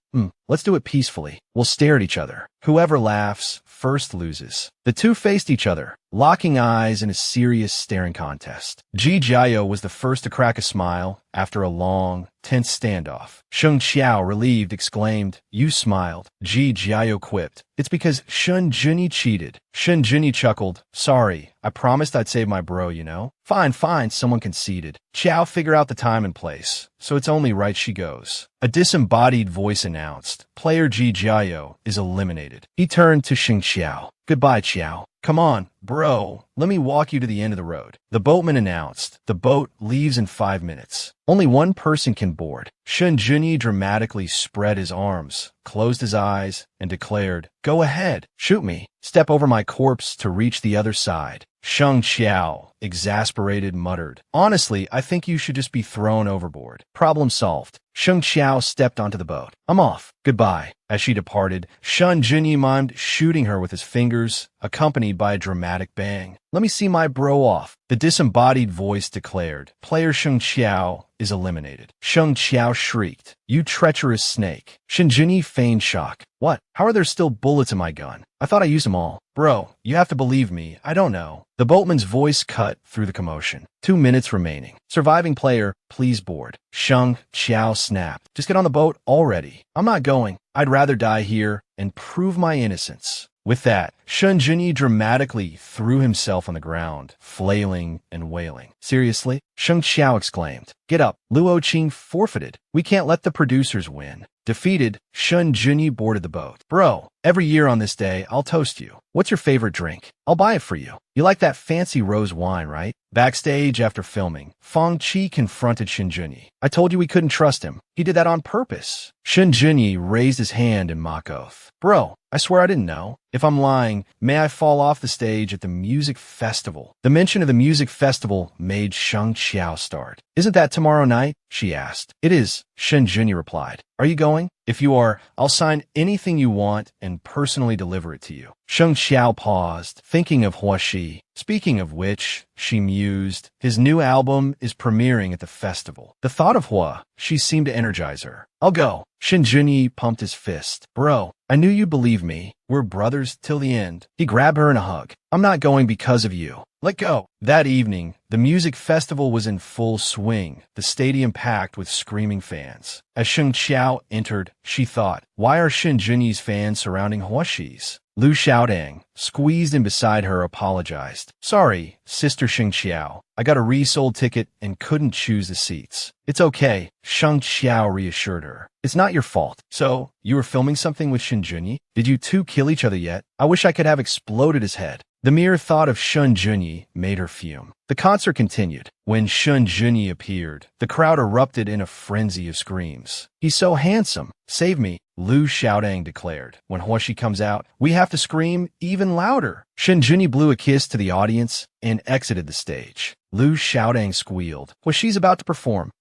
Let's do it peacefully. We'll stare at each other. Whoever laughs first loses. The two faced each other, locking eyes in a serious staring contest. Ji Jiao was the first to crack a smile after a long, tense standoff. Sheng Qiao, relieved, exclaimed, "You smiled." Ji Jiao quipped, "It's because Shun Junyi cheated." Shun Junyi chuckled, "Sorry, I promised I'd save my bro, you know." Fine, someone conceded. Qiao, figure out the time and place, so it's only right she goes. A disembodied voice announced, "Player Ji Jiao is eliminated." He turned to Sheng Qiao. "Goodbye, Qiao. Come on, bro. Let me walk you to the end of the road." The boatman announced, "The boat leaves in 5 minutes. Only one person can board." Shun Junyi dramatically spread his arms, closed his eyes, and declared, "Go ahead. Shoot me. Step over my corpse to reach the other side." Sheng Qiao, exasperated, muttered, "Honestly, I think you should just be thrown overboard." Problem solved. Sheng Qiao stepped onto the boat. "I'm off. Goodbye." As she departed, Shun Junyi mimed shooting her with his fingers, accompanied by a dramatic bang. "Let me see my bro off." The disembodied voice declared, "Player Sheng Qiao is eliminated." Sheng Qiao shrieked, "You treacherous snake." Shin Junyi feigned shock. "What? How are there still bullets in my gun? I thought I used them all." "Bro, you have to believe me. I don't know." The boatman's voice cut through the commotion. 2 minutes remaining. Surviving player, please board. Sheng Qiao snapped. "Just get on the boat already." "I'm not going. I'd rather die here and prove my innocence." With that, Shun Junyi dramatically threw himself on the ground, flailing and wailing. "Seriously?" Sheng Qiao exclaimed. "Get up. Luo Qing forfeited. We can't let the producers win." Defeated, Shun Junyi boarded the boat. "Bro, every year on this day, I'll toast you. What's your favorite drink? I'll buy it for you. You like that fancy rose wine, right?" Backstage after filming, Fang Qi confronted Shin Junyi. "I told you we couldn't trust him. He did that on purpose." Shin Junyi raised his hand in mock oath. "Bro, I swear I didn't know. If I'm lying, may I fall off the stage at the music festival." The mention of the music festival made Sheng Qiao start. "Isn't that tomorrow night?" she asked. "It is," Shin Junyi replied. "Are you going? If you are, I'll sign anything you want and personally deliver it to you." Sheng Qiao paused, thinking of Hua Shi. Speaking of which, she mused, his new album is premiering at the festival. The thought of Hua Shi seemed to energize her. "I'll go." Shin Junyi pumped his fist. "Bro, I knew you'd believe me. We're brothers till the end." He grabbed her in a hug. "I'm not going because of you. Let go." That evening, the music festival was in full swing, the stadium packed with screaming fans. As Sheng Qiao entered, she thought, why are Shin Junyi's fans surrounding Hua Shi's? Lu Xiaodang, squeezed in beside her, apologized. "Sorry, Sister Sheng Qiao. I got a resold ticket and couldn't choose the seats." "It's okay," Sheng Qiao reassured her. "It's not your fault." "So, you were filming something with Shin Junyi? Did you two kill each other yet? I wish I could have exploded his head." The mere thought of Shun Junyi made her fume. The concert continued. When Shun Junyi appeared, the crowd erupted in a frenzy of screams. "He's so handsome! Save me!" Lu Xiaodang declared. "When Huoshi comes out, we have to scream even louder." Shun Junyi blew a kiss to the audience and exited the stage. Lu Xiaodang squealed. Huoshi's about to perform.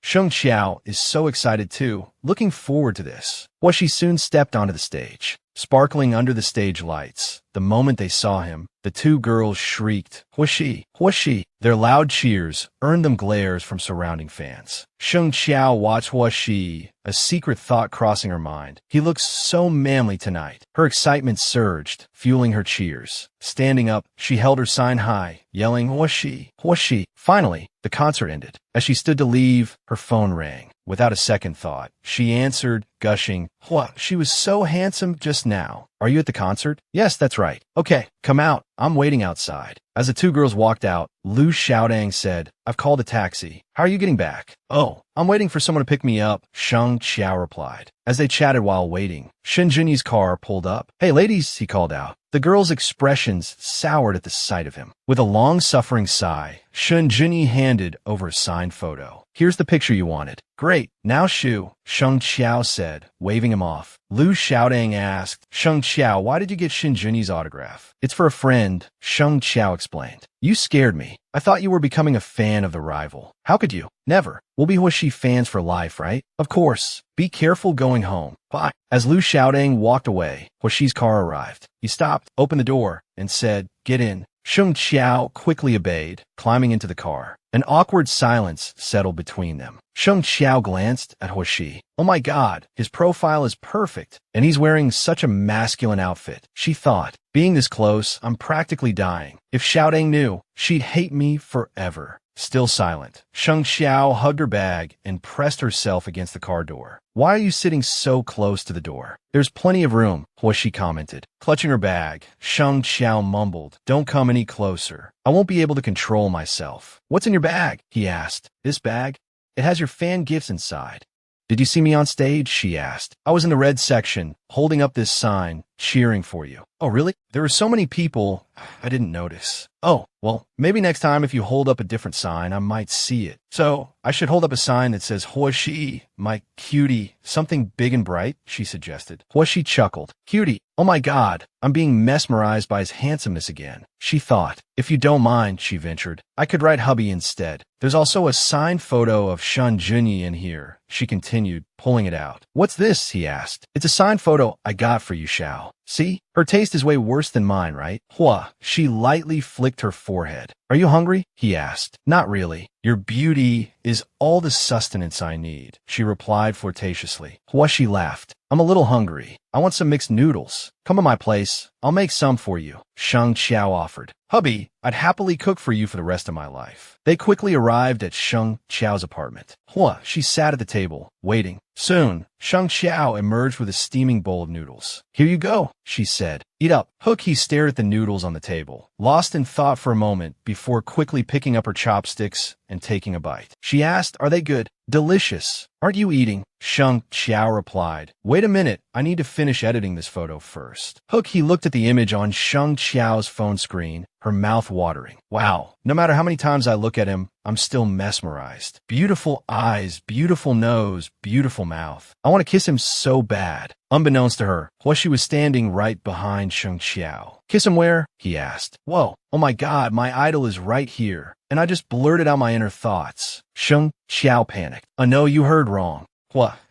Sheng Qiao is so excited too, looking forward to this. Huoshi soon stepped onto the stage. Sparkling under the stage lights, the moment they saw him, the two girls shrieked, "Huoshi! Huoshi!" Their loud cheers earned them glares from surrounding fans. Sheng Qiao watched Huoshi, a secret thought crossing her mind. He looks so manly tonight. Her excitement surged, fueling her cheers. Standing up, she held her sign high, yelling, "Huoshi! Huoshi!" Finally, the concert ended. As she stood to leave, her phone rang. Without a second thought, she answered, gushing, "What? She was so handsome just now. Are you at the concert?" "Yes, that's right." "Okay, come out. I'm waiting outside." As the two girls walked out, Lu Xiaodang said, "I've called a taxi. How are you getting back?" "Oh, I'm waiting for someone to pick me up," Sheng Qiao replied. As they chatted while waiting, Shen Junyi's car pulled up. "Hey, ladies," he called out. The girls' expressions soured at the sight of him. With a long-suffering sigh, Shen Junyi handed over a signed photo. "Here's the picture you wanted." "Great. Now shoo," Sheng Qiao said, waving him off. Lu Xiaodang asked, "Sheng Qiao, why did you get Shen Junyi's autograph?" "It's for a friend," Sheng Qiao explained. "You scared me. I thought you were becoming a fan of the rival." "How could you?" "Never. We'll be Huoshi fans for life, right?" "Of course. Be careful going home." "Bye." As Lu Xiaodang walked away, Huoshi's car arrived. He stopped, opened the door, and said, "Get in." Sheng Qiao quickly obeyed, climbing into the car. An awkward silence settled between them. Sheng Qiao glanced at Huoshi. "Oh my God, his profile is perfect, and he's wearing such a masculine outfit," she thought. "Being this close, I'm practically dying. If Xiaodang knew, she'd hate me forever." Still silent, Sheng Qiao hugged her bag and pressed herself against the car door. "Why are you sitting so close to the door?" "There's plenty of room," Huoshi commented. Clutching her bag, Sheng Qiao mumbled, "Don't come any closer. I won't be able to control myself." "What's in your bag?" he asked. "This bag? It has your fan gifts inside." "Did you see me on stage?" she asked. "I was in the red section, holding up this sign, cheering for you." "Oh, really? There were so many people, I didn't notice." "Oh, well, maybe next time if you hold up a different sign, I might see it." "So, I should hold up a sign that says, 'Huoshi, my cutie,' something big and bright," she suggested. Huoshi chuckled. "Cutie? Oh my God, I'm being mesmerized by his handsomeness again," she thought. "If you don't mind," she ventured, "I could write hubby instead. There's also a signed photo of Shun Junyi in here," she continued, pulling it out. "What's this?" he asked. "It's a signed photo I got for you, Xiao. See? Her taste is way worse than mine, right?" "Hua." She lightly flicked her forehead. "Are you hungry?" he asked. "Not really. Your beauty is all the sustenance I need," she replied flirtatiously. Huoshi laughed. "I'm a little hungry. I want some mixed noodles. Come to my place. I'll make some for you," Sheng Qiao offered. "Hubby, I'd happily cook for you for the rest of my life." They quickly arrived at Sheng Qiao's apartment. She sat at the table, waiting. Soon, Sheng Qiao emerged with a steaming bowl of noodles. "Here you go," she said. "Eat up." He stared at the noodles on the table, lost in thought for a moment before quickly picking up her chopsticks and taking a bite. She asked, "Are they good?" "Delicious. Aren't you eating?" Sheng Qiao replied. "Wait a minute, I need to finish editing this photo first." He looked at the image on Sheng Qiao's phone screen, her mouth watering. "Wow, no matter how many times I look at him, I'm still mesmerized. Beautiful eyes, beautiful nose, beautiful mouth. I want to kiss him so bad." Unbeknownst to her, Huoshi was standing right behind Sheng Qiao. "Kiss him where?" he asked. "Whoa, oh my God, my idol is right here." And I just blurted out my inner thoughts. Sheng Qiao panicked. "No, you heard wrong."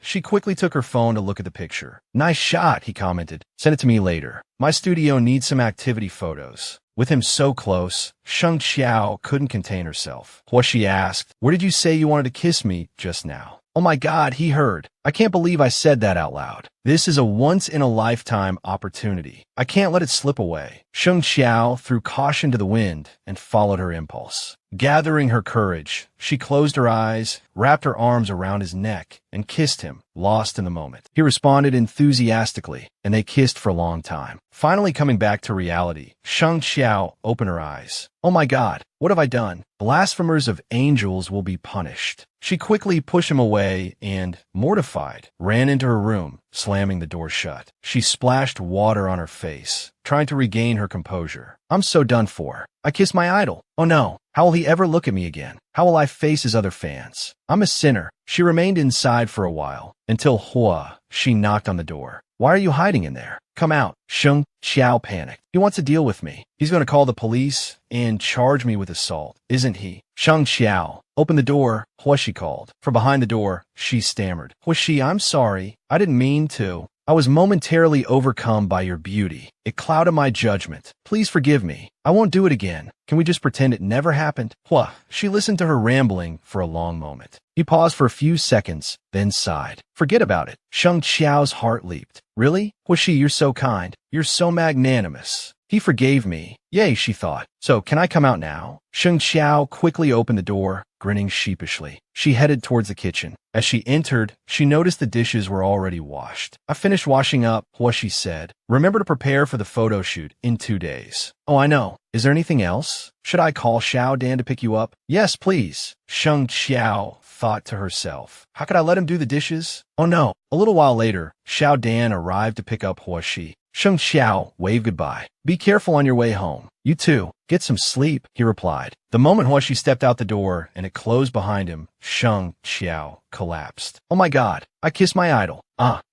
She quickly took her phone to look at the picture. "Nice shot," he commented. "Send it to me later. My studio needs some activity photos." With him so close, Sheng Qiao couldn't contain herself. Huoshi asked, "Where did you say you wanted to kiss me just now?" "Oh my God," he heard. "I can't believe I said that out loud. This is a once-in-a-lifetime opportunity. I can't let it slip away." Sheng Qiao threw caution to the wind and followed her impulse. Gathering her courage, she closed her eyes, wrapped her arms around his neck, and kissed him, lost in the moment. He responded enthusiastically, and they kissed for a long time. Finally coming back to reality, Sheng Qiao opened her eyes. "Oh my God, what have I done? Blasphemers of angels will be punished." She quickly pushed him away and, mortified, horrified, ran into her room, slamming the door shut. She splashed water on her face, trying to regain her composure. I'm so done for. I kissed my idol. Oh no. How will he ever look at me again? How will I face his other fans? I'm a sinner. She remained inside for a while, until she knocked on the door. Why are you hiding in there? Come out. Sheng Qiao panicked. He wants to deal with me. He's going to call the police and charge me with assault, isn't he? Sheng Qiao, open the door, she called. From behind the door, she stammered. I'm sorry. I didn't mean to. I was momentarily overcome by your beauty. It clouded my judgment. Please forgive me. I won't do it again. Can we just pretend it never happened? She listened to her rambling for a long moment. He paused for a few seconds, then sighed. Forget about it. Sheng Qiao's heart leaped. Really? You're so kind. You're so magnanimous. He forgave me. Yay, she thought. So, can I come out now? Sheng Qiao quickly opened the door, grinning sheepishly. She headed towards the kitchen. As she entered, she noticed the dishes were already washed. I finished washing up, she said. Remember to prepare for the photo shoot in 2 days. Oh, I know. Is there anything else? Should I call Xiao Dan to pick you up? Yes, please. Sheng Qiao thought to herself. How could I let him do the dishes? Oh no. A little while later, Xiao Dan arrived to pick up Shi. Sheng Qiao waved goodbye. Be careful on your way home. You too. Get some sleep, he replied. The moment Shi stepped out the door and it closed behind him, Sheng Qiao collapsed. Oh my God, I kissed my idol.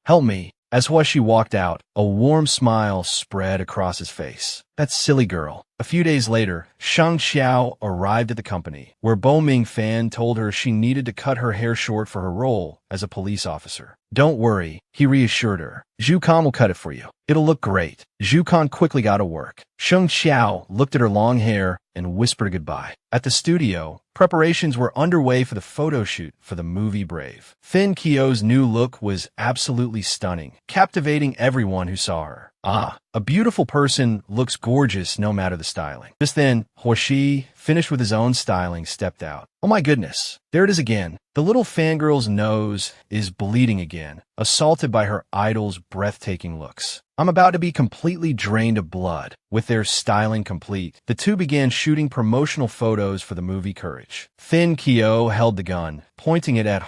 Help me. As Shi walked out, a warm smile spread across his face. That silly girl. A few days later, Sheng Qiao arrived at the company, where Bo Mingfan told her she needed to cut her hair short for her role as a police officer. Don't worry, he reassured her. Zhu Kan will cut it for you. It'll look great. Zhu Kan quickly got to work. Sheng Qiao looked at her long hair and whispered goodbye. At the studio, preparations were underway for the photo shoot for the movie Brave. Thin Kio's new look was absolutely stunning, captivating everyone who saw her. A beautiful person looks gorgeous no matter the styling. Just then, Shi, finished with his own styling, stepped out. Oh my goodness, there it is again. The little fangirl's nose is bleeding again, assaulted by her idol's breathtaking looks. I'm about to be completely drained of blood. With their styling complete, the two began shooting promotional photos for the movie Courage. Thin Kio held the gun, pointing it at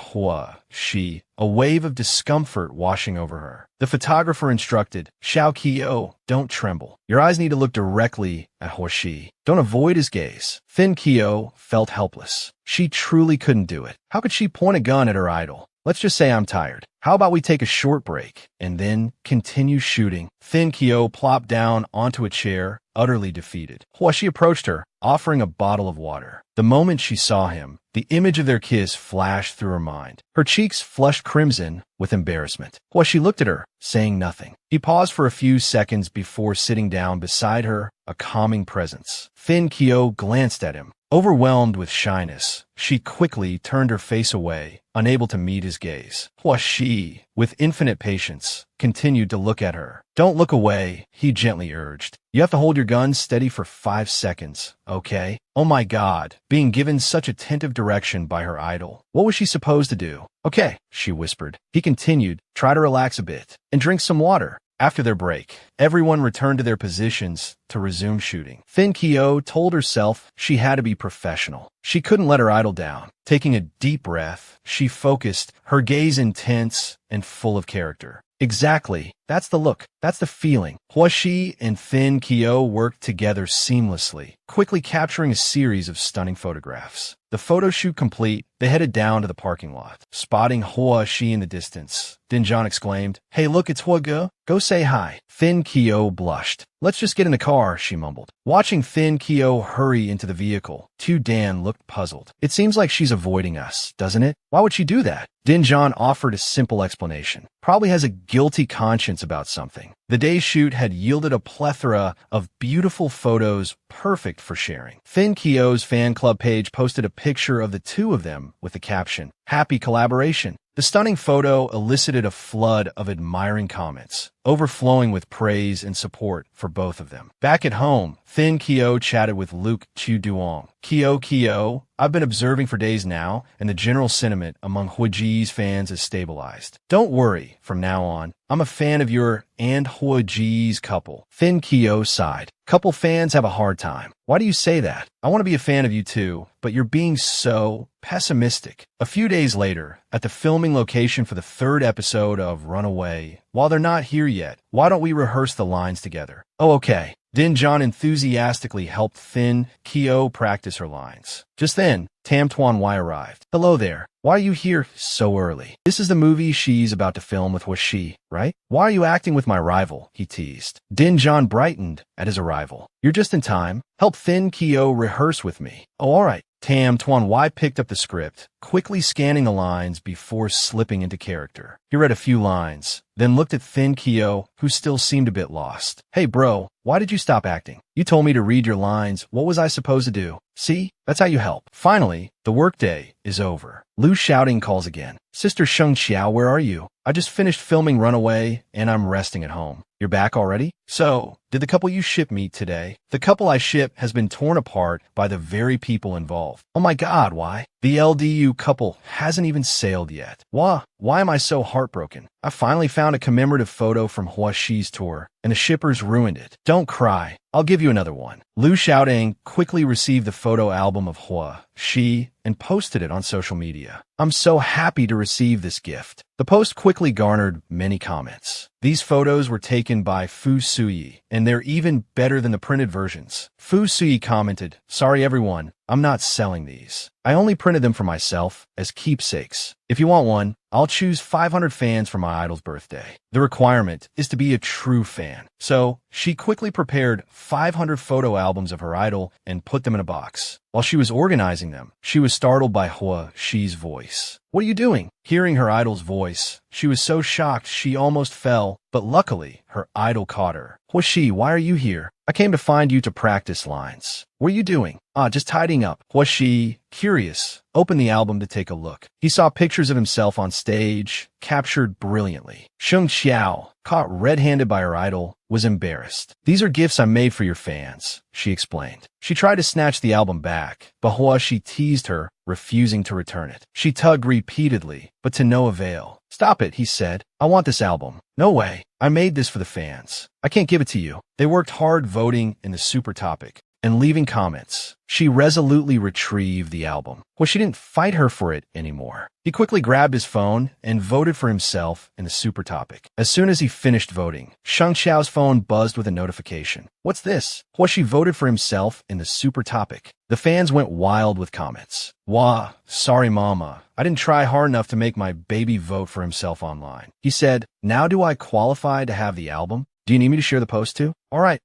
Shi, a wave of discomfort washing over her. The photographer instructed, Xiao Kio, don't tremble. Your eyes need to look directly at Shi. Don't avoid his gaze. Thin Kio felt helpless. She truly couldn't do it. How could she point a gun at her idol? Let's just say I'm tired. How about we take a short break and then continue shooting? Thin Kio plopped down onto a chair, utterly defeated. Shi approached her, offering a bottle of water. The moment she saw him, the image of their kiss flashed through her mind. Her cheeks flushed crimson with embarrassment. She looked at her, saying nothing. He paused for a few seconds before sitting down beside her, a calming presence. Thin Kio glanced at him. Overwhelmed with shyness, she quickly turned her face away, unable to meet his gaze. Shi, with infinite patience, continued to look at her. Don't look away, he gently urged. You have to hold your gun steady for 5 seconds, okay? Oh my God, being given such attentive direction by her idol. What was she supposed to do? Okay, she whispered. He continued, try to relax a bit and drink some water. After their break, everyone returned to their positions to resume shooting. Thin Kio told herself she had to be professional. She couldn't let her idol down. Taking a deep breath, she focused, her gaze intense and full of character. Exactly. That's the look. That's the feeling. Shi and Thin Kio worked together seamlessly, quickly capturing a series of stunning photographs. The photo shoot complete, they headed down to the parking lot. Spotting Shi in the distance, Dinjan exclaimed, Hey look, it's Ge. Go say hi. Thin Kio blushed. Let's just get in the car, she mumbled. Watching Thin Kio hurry into the vehicle, Dan looked puzzled. It seems like she's avoiding us, doesn't it? Why would she do that? Dinjan offered a simple explanation. Probably has a guilty conscience about something. The day's shoot had yielded a plethora of beautiful photos perfect for sharing. Thin Kio's fan club page posted a picture of the two of them with the caption, Happy collaboration. The stunning photo elicited a flood of admiring comments. overflowing with praise and support for both of them. Back at home, Thin Kyo chatted with Luke Chu Duong. Kyo, I've been observing for days now, and the general sentiment among Huiji's fans has stabilized. Don't worry, from now on, I'm a fan of your and Huiji's couple. Thin Kyo sighed. Couple fans have a hard time. Why do you say that? I want to be a fan of you too, but you're being so pessimistic. A few days later, at the filming location for the third episode of Runaway, while they're not here yet, why don't we rehearse the lines together? Oh, okay. Din John enthusiastically helped Thin Kyo practice her lines. Just then, Tam Tuan Wai arrived. Hello there. Why are you here so early? This is the movie she's about to film with Huishi, right? Why are you acting with my rival? He teased. Din John brightened at his arrival. You're just in time. Help Thin Kyo rehearse with me. Oh, all right. Tam Tuan Wai picked up the script, quickly scanning the lines before slipping into character. He read a few lines, then looked at Thin Kyo, who still seemed a bit lost. Hey bro, why did you stop acting? You told me to read your lines. What was I supposed to do? See? That's how you help. Finally, the workday is over. Lu Shouting calls again. Sister Sheng Xiao, where are you? I just finished filming Runaway, and I'm resting at home. You're back already? So, did the couple you ship meet today? The couple I ship has been torn apart by the very people involved. Oh my god, why? The LDU couple hasn't even sailed yet. Why am I so heartbroken? I finally found a commemorative photo from Huashi's tour, and the shippers ruined it. Don't cry. I'll give you another one. Lu Xiaoding quickly received the photo album of Hua, Shi, and posted it on social media. I'm so happy to receive this gift. The post quickly garnered many comments. These photos were taken by Fu Suyi, and they're even better than the printed versions. Fu Suyi commented, sorry everyone, I'm not selling these. I only printed them for myself as keepsakes. If you want one, I'll choose 500 fans for my idol's birthday. The requirement is to be a true fan. So, she quickly prepared 500 photo albums of her idol and put them in a box. While she was organizing them, she was startled by Hua Shi's voice. What are you doing? Hearing her idol's voice, she was so shocked she almost fell, but luckily, her idol caught her. Hua Shi, why are you here? I came to find you to practice lines. What are you doing? Just tidying up. Hua Shi, curious, opened the album to take a look. He saw pictures of himself on stage, captured brilliantly. Sheng Xiao, caught red-handed by her idol, was embarrassed. These are gifts I made for your fans, she explained. She tried to snatch the album back, but Hua Shi teased her, refusing to return it. She tugged repeatedly, but to no avail. Stop it, he said. I want this album. No way. I made this for the fans. I can't give it to you. They worked hard voting in the super topic and leaving comments. She resolutely retrieved the album. Well, she didn't fight her for it anymore. He quickly grabbed his phone and voted for himself in the super topic. As soon as he finished voting, Sheng Xiao's phone buzzed with a notification. What's this? Well, she voted for himself in the super topic. The fans went wild with comments. Wah, sorry mama. I didn't try hard enough to make my baby vote for himself online. He said, now do I qualify to have the album? Do you need me to share the post too? All right,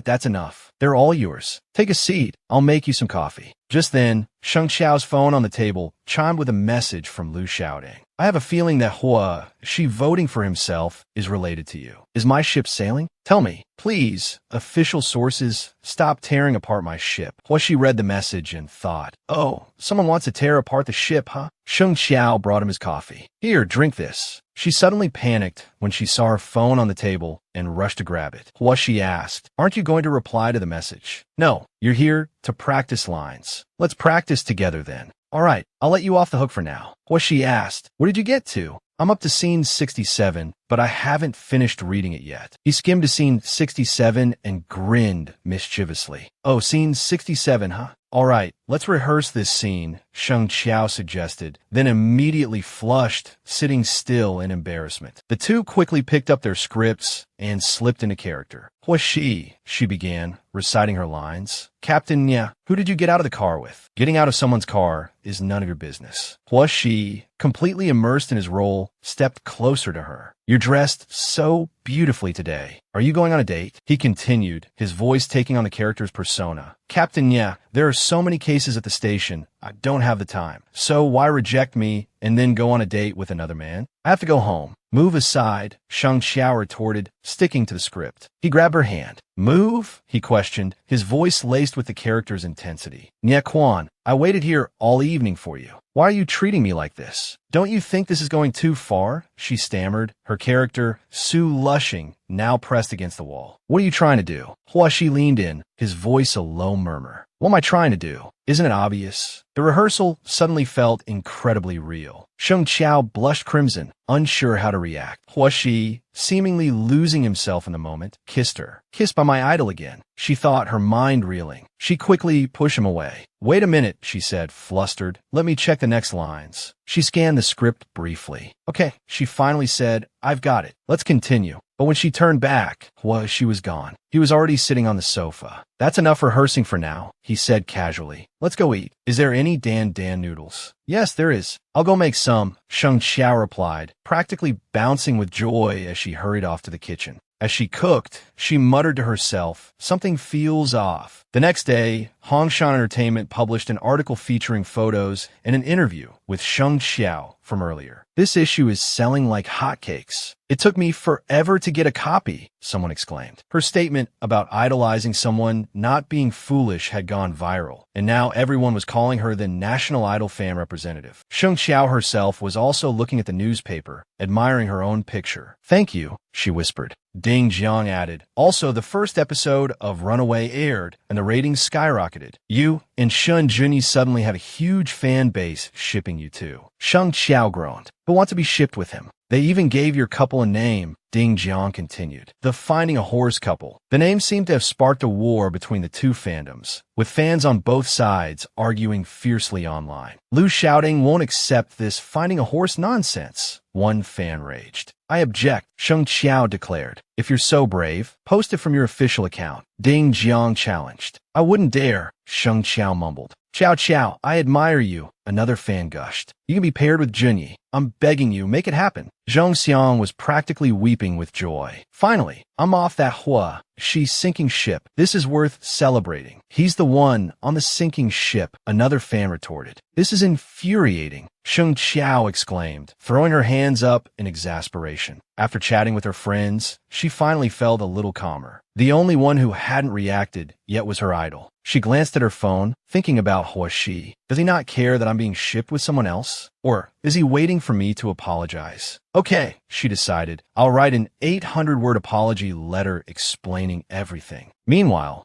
that's enough. They're all yours. Take a seat. I'll make you some coffee. Just then, Sheng Xiao's phone on the table chimed with a message from Lu Xiaoding. I have a feeling that Hua Shi voting for himself is related to you. Is my ship sailing? Tell me, please. Official sources, stop tearing apart my ship. Hua Shi read the message and thought, oh, someone wants to tear apart the ship, huh? Sheng Xiao brought him his coffee. Here, drink this. She suddenly panicked when she saw her phone on the table and rushed to grab it. Hua Shi asked, aren't you going to reply to the message? No, you're here to practice lines. Let's practice together then. All right, I'll let you off the hook for now. Hua Shi asked, what did you get to? I'm up to scene 67, but I haven't finished reading it yet. He skimmed to scene 67 and grinned mischievously. Oh, scene 67, huh? All right, let's rehearse this scene, Sheng Xiao suggested, then immediately flushed, sitting still in embarrassment. The two quickly picked up their scripts and slipped into character. Hua Shi, she began, reciting her lines. Captain Nya, who did you get out of the car with? Getting out of someone's car is none of your business. Hua Shi, completely immersed in his role, stepped closer to her. You're dressed so beautifully today. Are you going on a date? He continued, his voice taking on the character's persona. Captain Nya, there are so many cases at the station, I don't have the time. So why reject me and then go on a date with another man? I have to go home. Move aside, Sheng Xiao retorted, sticking to the script. He grabbed her hand. Move? He questioned, his voice laced with the character's intensity. Nye Kwan, I waited here all evening for you. Why are you treating me like this? Don't you think this is going too far? She stammered, her character, Su Lushing, now pressed against the wall. What are you trying to do? Huashi leaned in, his voice a low murmur. What am I trying to do? Isn't it obvious? The rehearsal suddenly felt incredibly real. Sheng Qiao blushed crimson, unsure how to react. Huashi, seemingly losing himself in the moment, kissed her. Kissed by my idol again. She thought, her mind reeling. She quickly pushed him away. Wait a minute, she said, flustered. Let me check the next lines. She scanned the script briefly. Okay, she finally said, I've got it. Let's continue. But when she turned back, she was gone. He was already sitting on the sofa. That's enough rehearsing for now, he said casually. Let's go eat. Is there any Dan noodles? Yes, there is. I'll go make some, Sheng Qiao replied, practically bouncing with joy as she hurried off to the kitchen. As she cooked, she muttered to herself, something feels off. The next day, Hongshan Entertainment published an article featuring photos and an interview with Sheng Qiao from earlier. This issue is selling like hotcakes. It took me forever to get a copy, someone exclaimed. Her statement about idolizing someone not being foolish had gone viral, and now everyone was calling her the National Idol fan representative. Sheng Qiao herself was also looking at the newspaper, admiring her own picture. Thank you, she whispered. Ding Jiang added, also the first episode of Runaway aired, and the ratings skyrocketed. You and Shun Junyi suddenly have a huge fan base shipping you too. Sheng Qiao groaned, but want to be shipped with him. They even gave your couple a name, Ding Jiang continued. The Finding a Horse couple. The name seemed to have sparked a war between the two fandoms, with fans on both sides arguing fiercely online. Lu shouting won't accept this Finding a Horse nonsense, one fan raged. I object, Sheng Qiao declared. If you're so brave, post it from your official account, Ding Jiang challenged. I wouldn't dare, Sheng Qiao mumbled. Qiao, I admire you, another fan gushed. You can be paired with Junyi. I'm begging you, make it happen. Zhong Xiang was practically weeping with joy. Finally, I'm off that Hua. She's sinking ship. This is worth celebrating. He's the one on the sinking ship, another fan retorted. This is infuriating, Sheng Qiao exclaimed, throwing her hands up in exasperation. After chatting with her friends, she finally felt a little calmer. The only one who hadn't reacted yet was her idol. She glanced at her phone, thinking about Huashi. Does he not care that I'm being shipped with someone else? Or is he waiting for me to apologize? Okay, she decided. I'll write an 800-word apology letter explaining everything. Meanwhile,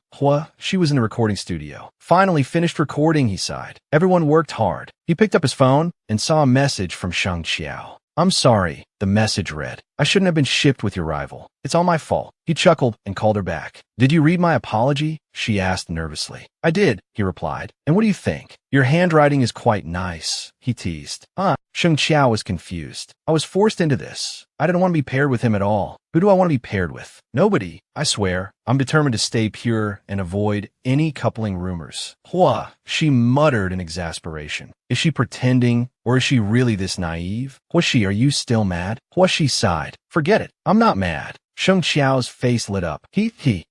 she was in the recording studio. Finally finished recording, he sighed. Everyone worked hard. He picked up his phone and saw a message from Sheng Qiao. I'm sorry, the message read. I shouldn't have been shipped with your rival. It's all my fault. He chuckled and called her back. Did you read my apology? She asked nervously. I did, he replied. And what do you think? Your handwriting is quite nice, he teased. Sheng Qiao was confused. I was forced into this. I didn't want to be paired with him at all. Who do I want to be paired with? Nobody, I swear. I'm determined to stay pure and avoid any coupling rumors. She muttered in exasperation. Is she pretending, or is she really this naive? Are you still mad? She sighed. Forget it. I'm not mad. Sheng Qiao's face lit up.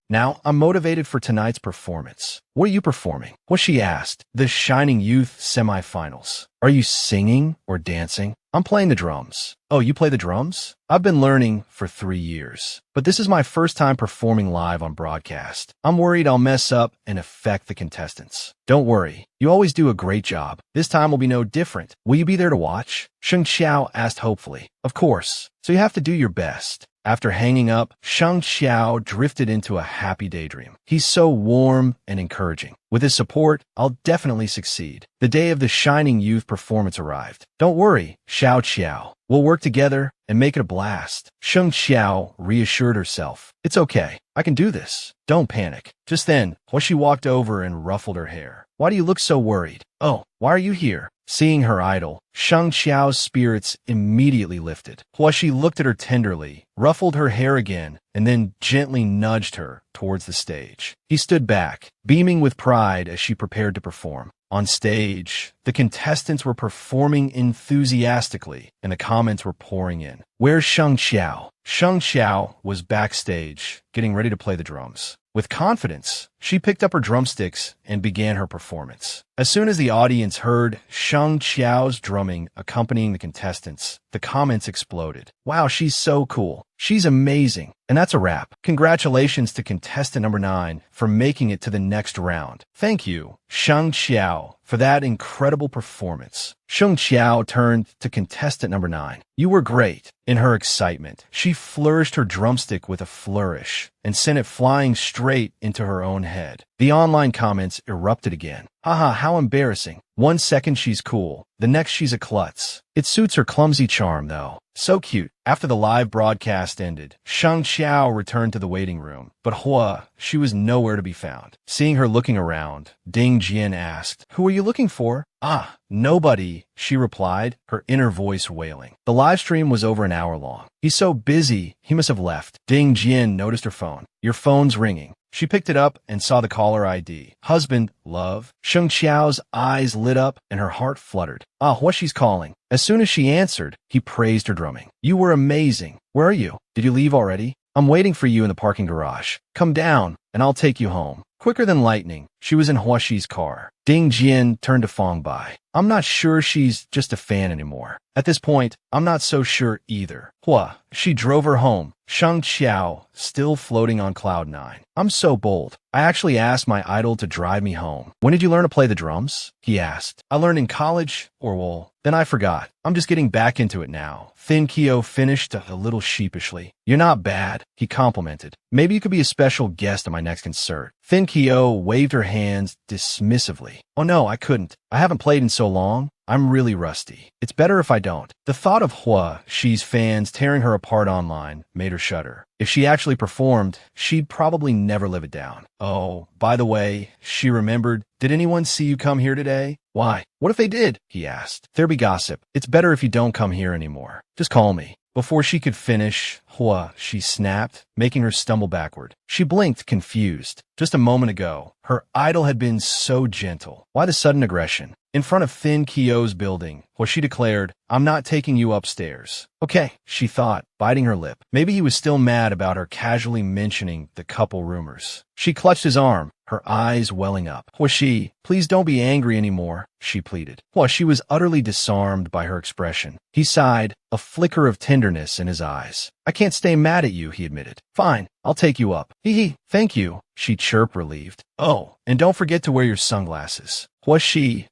Now, I'm motivated for tonight's performance. What are you performing? She asked. The Shining Youth semifinals. Are you singing or dancing? I'm playing the drums. Oh, you play the drums? I've been learning for 3 years. But this is my first time performing live on broadcast. I'm worried I'll mess up and affect the contestants. Don't worry. You always do a great job. This time will be no different. Will you be there to watch? Sheng Qiao asked hopefully. Of course. So you have to do your best. After hanging up, Sheng Qiao drifted into a happy daydream. He's so warm and encouraging. With his support, I'll definitely succeed. The day of the Shining Youth performance arrived. Don't worry, Xiao Qiao. We'll work together and make it a blast. Sheng Qiao reassured herself. It's okay. I can do this. Don't panic. Just then, Huashi walked over and ruffled her hair. Why do you look so worried? Oh, why are you here? Seeing her idol, Sheng Qiao's spirits immediately lifted. Huashi looked at her tenderly, ruffled her hair again, and then gently nudged her towards the stage. He stood back, beaming with pride as she prepared to perform. On stage, the contestants were performing enthusiastically, and the comments were pouring in. Where's Sheng Qiao? Sheng Qiao was backstage, getting ready to play the drums. With confidence, she picked up her drumsticks and began her performance. As soon as the audience heard Sheng Qiao's drumming accompanying the contestants, the comments exploded. Wow, she's so cool. She's amazing. And that's a wrap. Congratulations to contestant number 9 for making it to the next round. Thank you, Sheng Qiao, for that incredible performance. Sheng Qiao turned to contestant number 9. You were great. In her excitement, she flourished her drumstick with a flourish and sent it flying straight into her own head. The online comments erupted again. Haha, how embarrassing. 1 second she's cool, the next she's a klutz. It suits her clumsy charm, though. So cute. After the live broadcast ended, Sheng Qiao returned to the waiting room, but Hua, she was nowhere to be found. Seeing her looking around, Ding Jian asked, "Who are you looking for?" "Ah, nobody," she replied, her inner voice wailing. The live stream was over an hour long. "He's so busy, he must have left." Ding Jian noticed her phone. "Your phone's ringing." She picked it up and saw the caller ID. "Husband, love." Sheng Qiao's eyes lit up and her heart fluttered. Ah, what she's calling. As soon as she answered, he praised her drumming. "You were amazing. Where are you? Did you leave already? I'm waiting for you in the parking garage. Come down, and I'll take you home." Quicker than lightning, she was in Huaxi's car. Ding Jian turned to Fong Bai. "I'm not sure she's just a fan anymore. At this point, I'm not so sure either." Hua, she drove her home. Sheng Qiao, still floating on cloud 9. "I'm so bold. I actually asked my idol to drive me home." "When did you learn to play the drums?" he asked. "I learned in college, or well, then I forgot. I'm just getting back into it now." Thin Keo finished a little sheepishly. "You're not bad," he complimented. "Maybe you could be a special guest at my next concert." Thin Keo waved her hands dismissively. "Oh no, I couldn't. I haven't played in so long. I'm really rusty. It's better if I don't." The thought of Hua, Xi's fans tearing her apart online, made her shudder. If she actually performed, she'd probably never live it down. "Oh, by the way," she remembered, "did anyone see you come here today?" "Why? What if they did?" he asked. "There be gossip. It's better if you don't come here anymore. Just call me." Before she could finish, Hua, she snapped, making her stumble backward. She blinked, confused. Just a moment ago, her idol had been so gentle. Why the sudden aggression? In front of Thin Keo's building, Hua, she declared, "I'm not taking you upstairs." Okay, she thought, biting her lip. Maybe he was still mad about her casually mentioning the couple rumors. She clutched his arm, her eyes welling up. Hua, please don't be angry anymore, she pleaded. Hua, she was utterly disarmed by her expression. He sighed, a flicker of tenderness in his eyes. "I can't stay mad at you," he admitted. "Fine, I'll take you up." Hee, thank you, she chirped, relieved. "Oh, and don't forget to wear your sunglasses." Hua,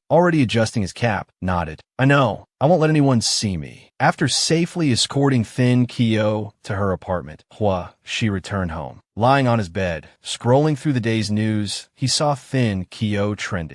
already adjusting his cap, nodded. "I know. I won't let anyone see me." After safely escorting Thin Keo to her apartment, Hua, she returned home. Lying on his bed, scrolling through the day's news, he saw Thin Keo trending.